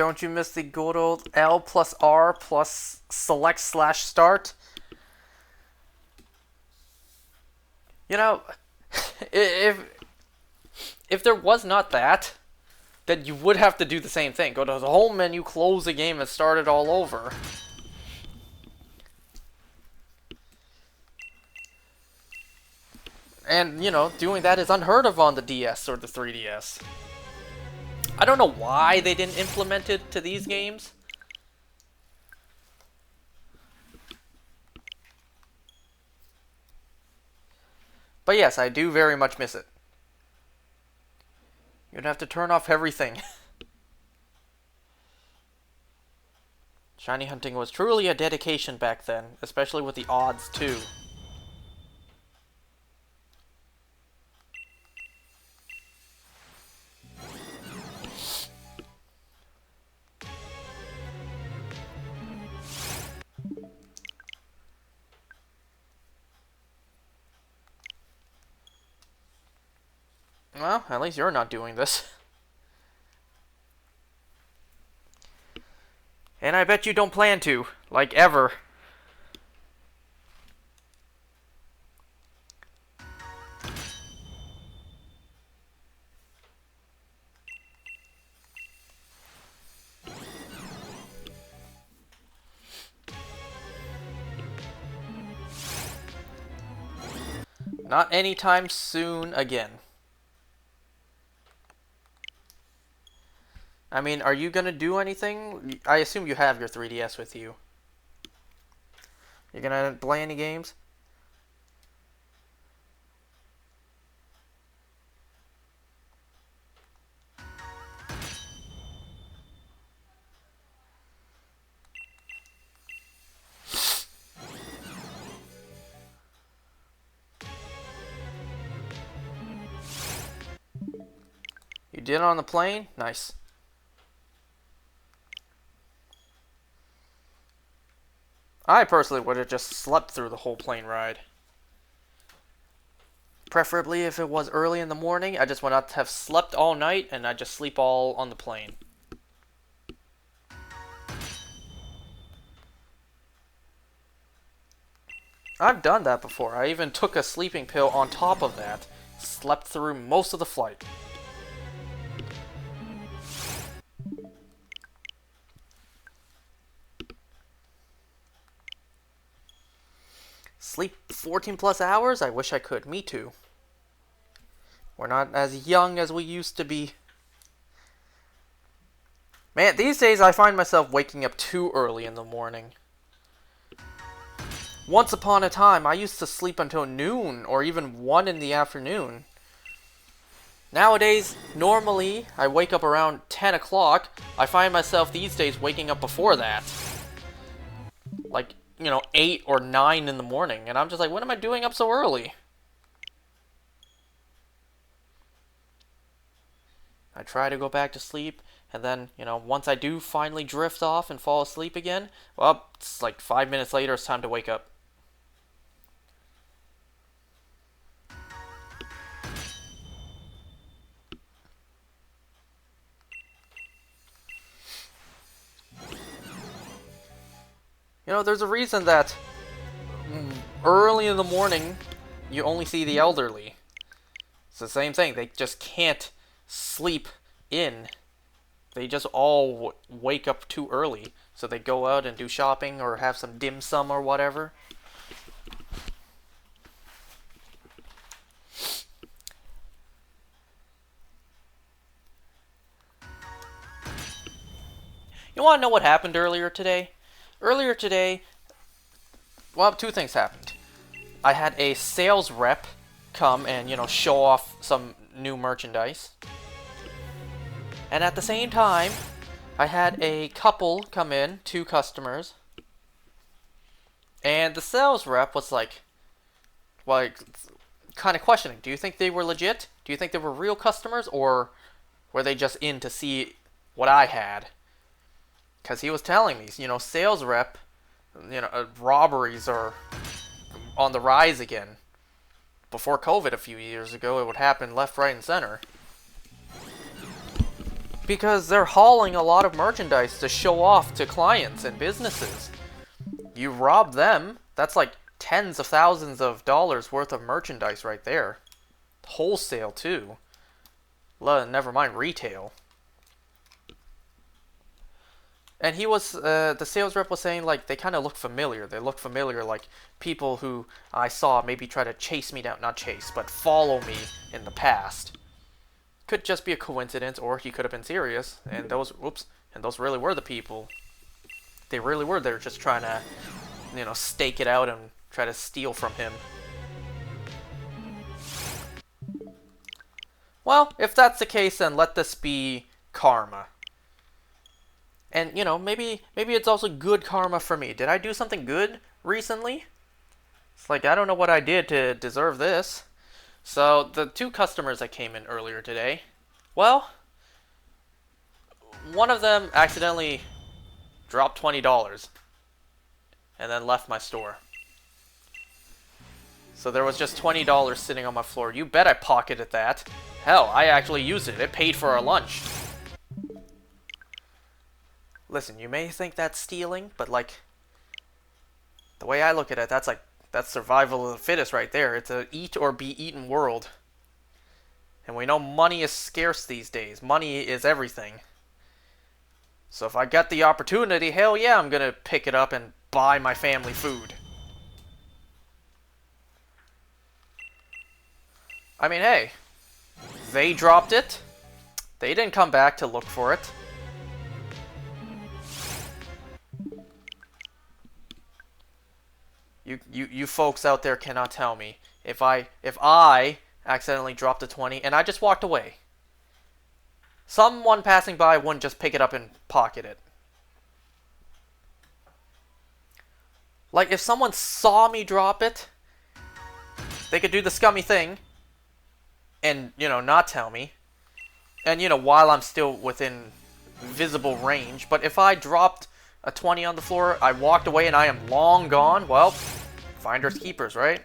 Don't you miss the good old L plus R plus select slash start? You know, if there was not that, then you would have to do the same thing. Go to the home menu, close the game, and start it all over. And, you know, doing that is unheard of on the DS or the 3DS. I don't know why they didn't implement it to these games. But yes, I do very much miss it. You'd have to turn off everything. Shiny hunting was truly a dedication back then, especially with the odds too. Well, at least you're not doing this. And I bet you don't plan to, like ever. Not anytime soon again. I mean, are you gonna do anything? I assume you have your 3DS with you. You gonna play any games? You did it on the plane? Nice. I personally would have just slept through the whole plane ride. Preferably if it was early in the morning, I just want to have slept all night and I just sleep all on the plane. I've done that before. I even took a sleeping pill on top of that. Slept through most of the flight. Sleep 14 plus hours? I wish I could. Me too. We're not as young as we used to be. Man, these days I find myself waking up too early in the morning. Once upon a time, I used to sleep until noon or even 1 in the afternoon. Nowadays, normally, I wake up around 10 o'clock. I find myself these days waking up before that. Like, you know, 8 or 9 in the morning. And I'm just like, what am I doing up so early? I try to go back to sleep. And then, you know, once I do finally drift off and fall asleep again, well, it's like 5 minutes later, it's time to wake up. You know, there's a reason that early in the morning, you only see the elderly. It's the same thing. They just can't sleep in. They just all wake up too early. So they go out and do shopping or have some dim sum or whatever. You want to know what happened earlier today? Earlier today, well, 2 things happened. I had a sales rep come and, you know, show off some new merchandise. And at the same time, I had a couple come in, 2 customers. And the sales rep was like, kind of questioning. Do you think they were legit? Do you think they were real customers? Or were they just in to see what I had? Because he was telling me, you know, sales rep, you know, robberies are on the rise again. Before COVID a few years ago, it would happen left, right, and center. Because they're hauling a lot of merchandise to show off to clients and businesses. You rob them, that's like tens of thousands of dollars worth of merchandise right there. Wholesale, too. Never mind retail. And he was, the sales rep was saying, like, they kind of look familiar. They look familiar, like people who I saw maybe try to chase me down. Not chase, but follow me in the past. Could just be a coincidence, or he could have been serious. And those, oops, and those really were the people. They really were. They were just trying to, you know, stake it out and try to steal from him. Well, if that's the case, then let this be karma. And, you know, maybe it's also good karma for me. Did I do something good recently? It's like, I don't know what I did to deserve this. So, the two customers that came in earlier today, well, one of them accidentally dropped $20 and then left my store. So there was just $20 sitting on my floor. You bet I pocketed that. Hell, I actually used it. It paid for our lunch. Listen, you may think that's stealing, but like, the way I look at it, that's survival of the fittest right there. It's a eat or be eaten world. And we know money is scarce these days. Money is everything. So if I get the opportunity, hell yeah, I'm gonna pick it up and buy my family food. I mean, hey, they dropped it. They didn't come back to look for it. You folks out there cannot tell me if I accidentally dropped a 20 and I just walked away. Someone passing by wouldn't just pick it up and pocket it. Like, if someone saw me drop it, they could do the scummy thing and, you know, not tell me. And, you know, while I'm still within visible range. But if I dropped a 20 on the floor, I walked away and I am long gone, well, finders keepers, right?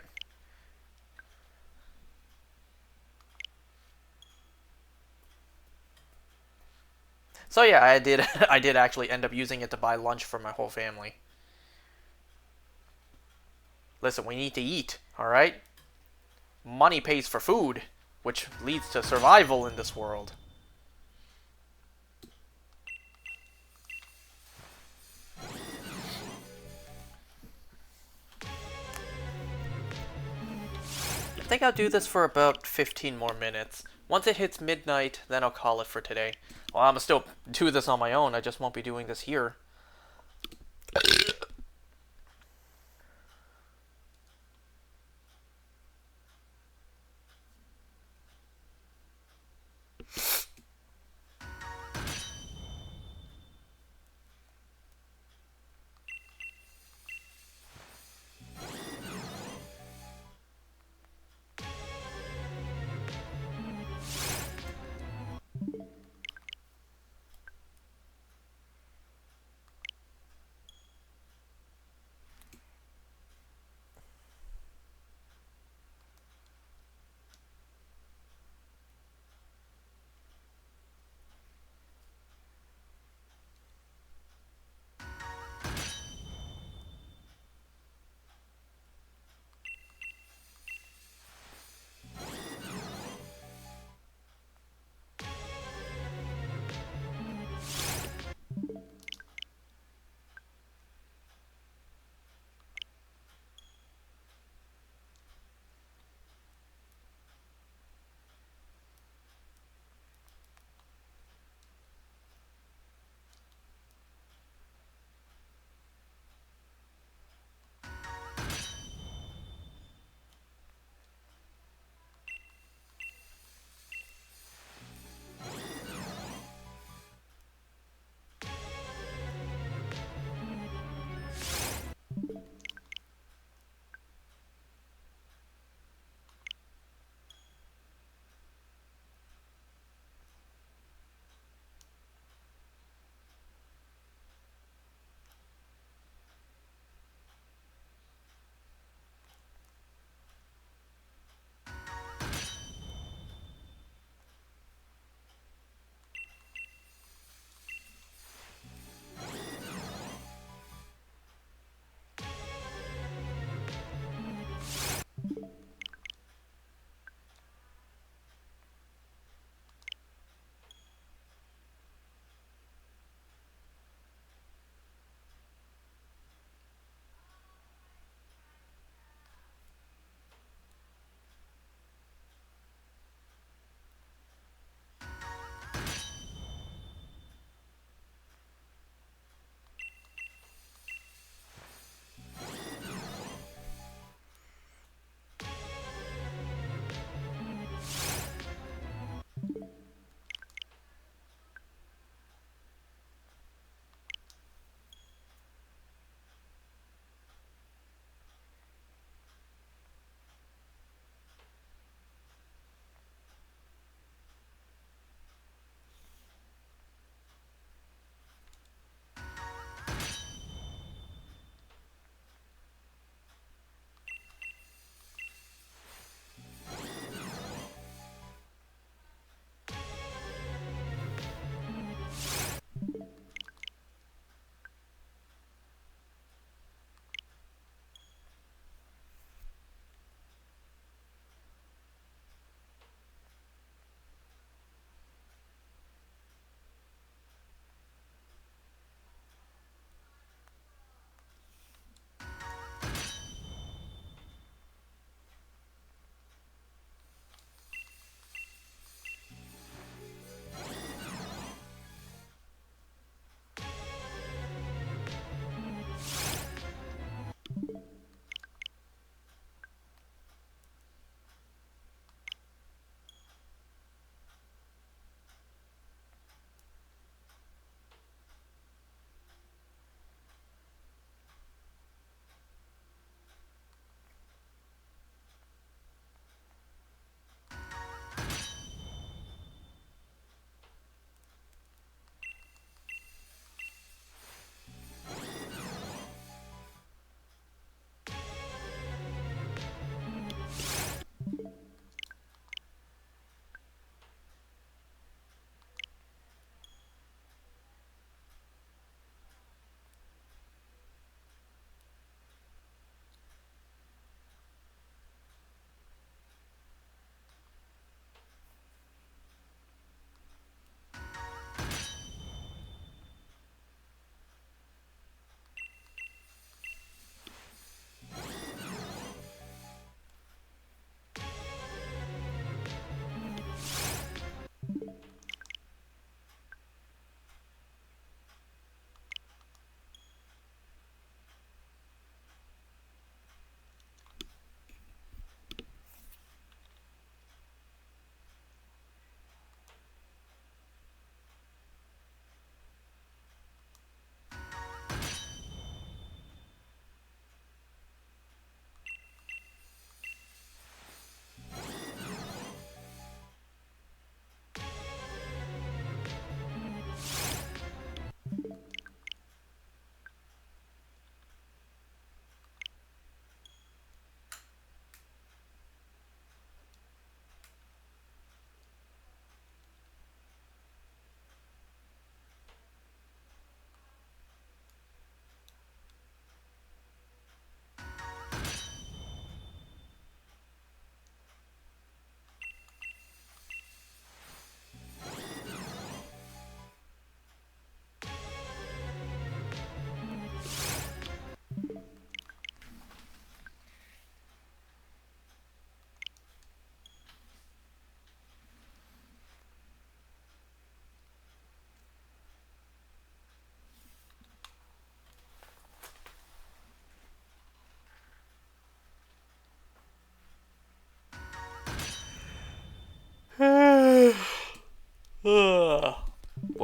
So yeah, I did actually end up using it to buy lunch for my whole family. Listen, we need to eat, alright? Money pays for food, which leads to survival in this world. I think I'll do this for about 15 more minutes. Once it hits midnight, then I'll call it for today. Well, I'm gonna still do this on my own, I just won't be doing this here.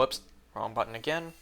Whoops, wrong button again.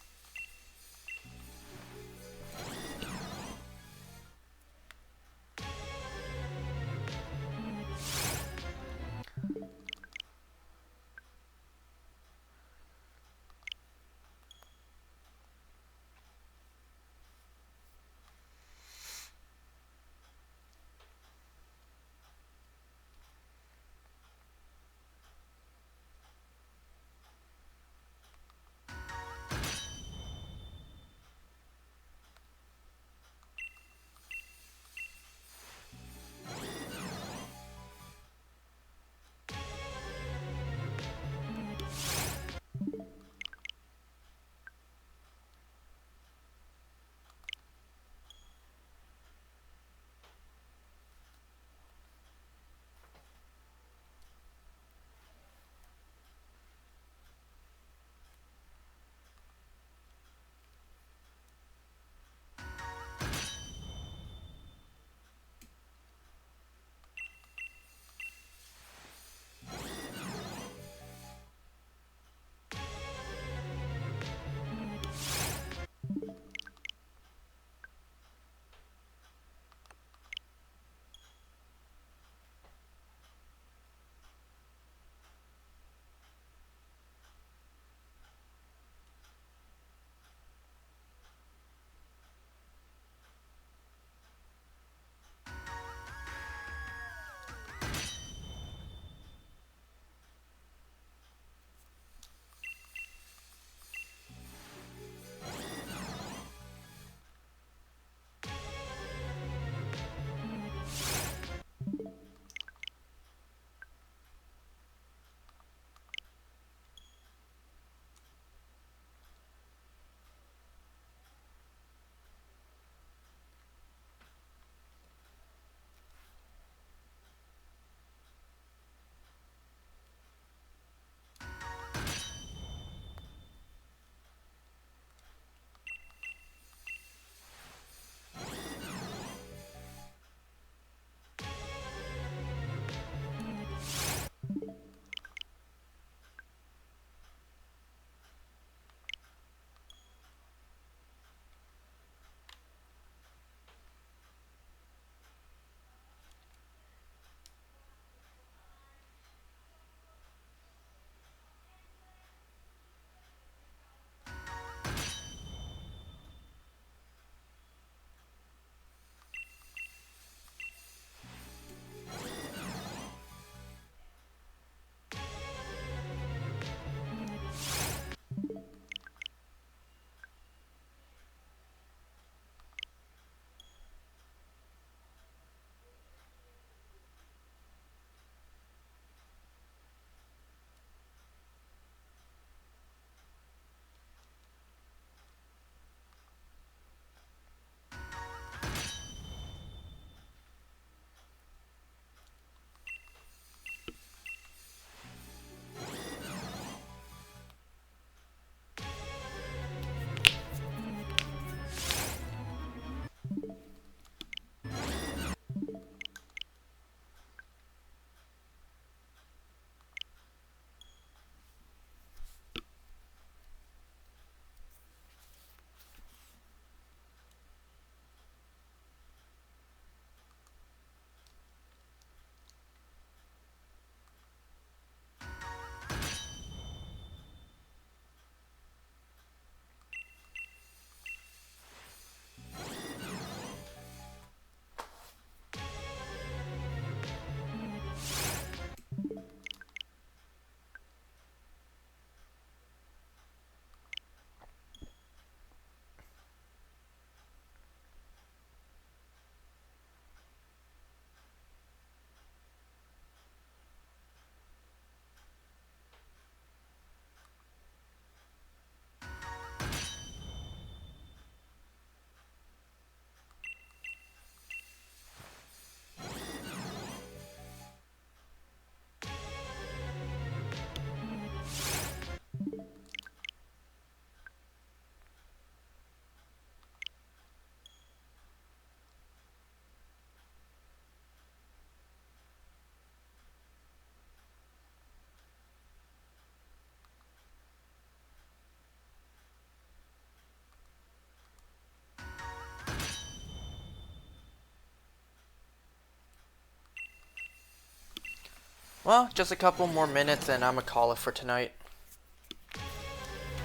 Well, just a couple more minutes and I'm gonna call it for tonight.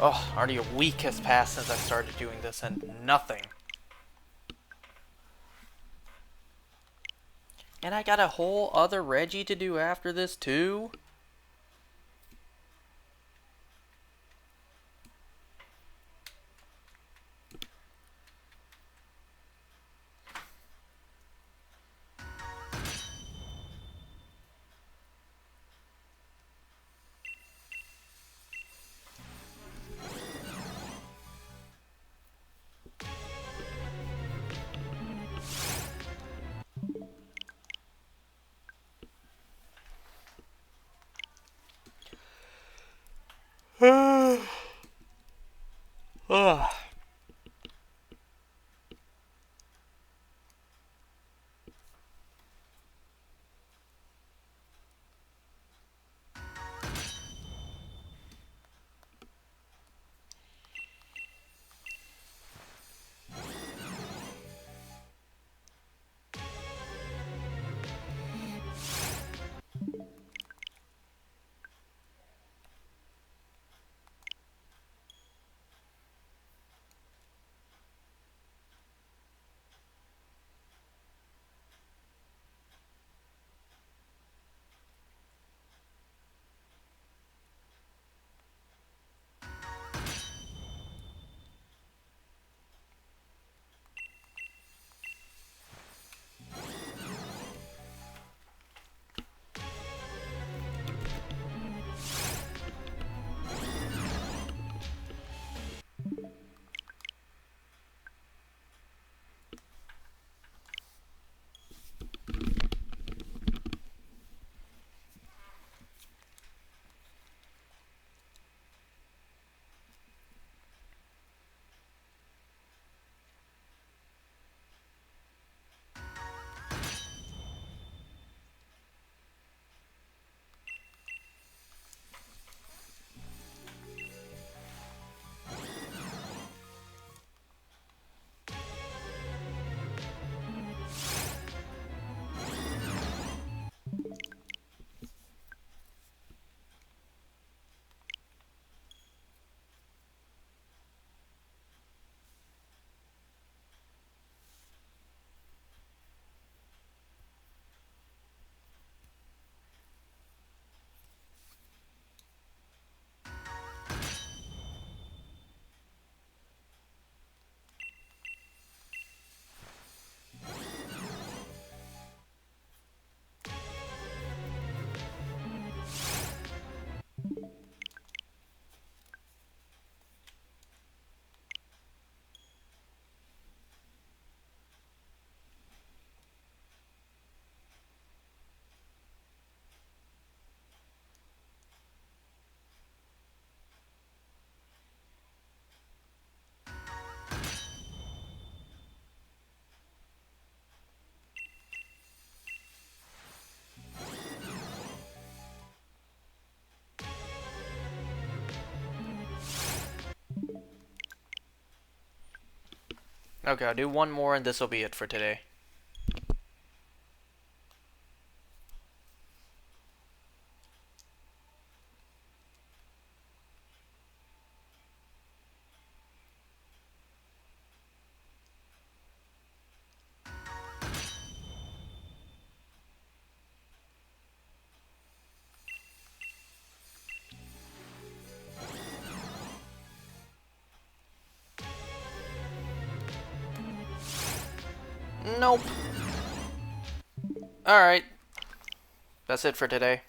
Oh, already a week has passed since I started doing this and nothing. And I got a whole other Reggie to do after this too? Ugh. Okay, I'll do one more and this will be it for today. Nope. Alright. That's it for today.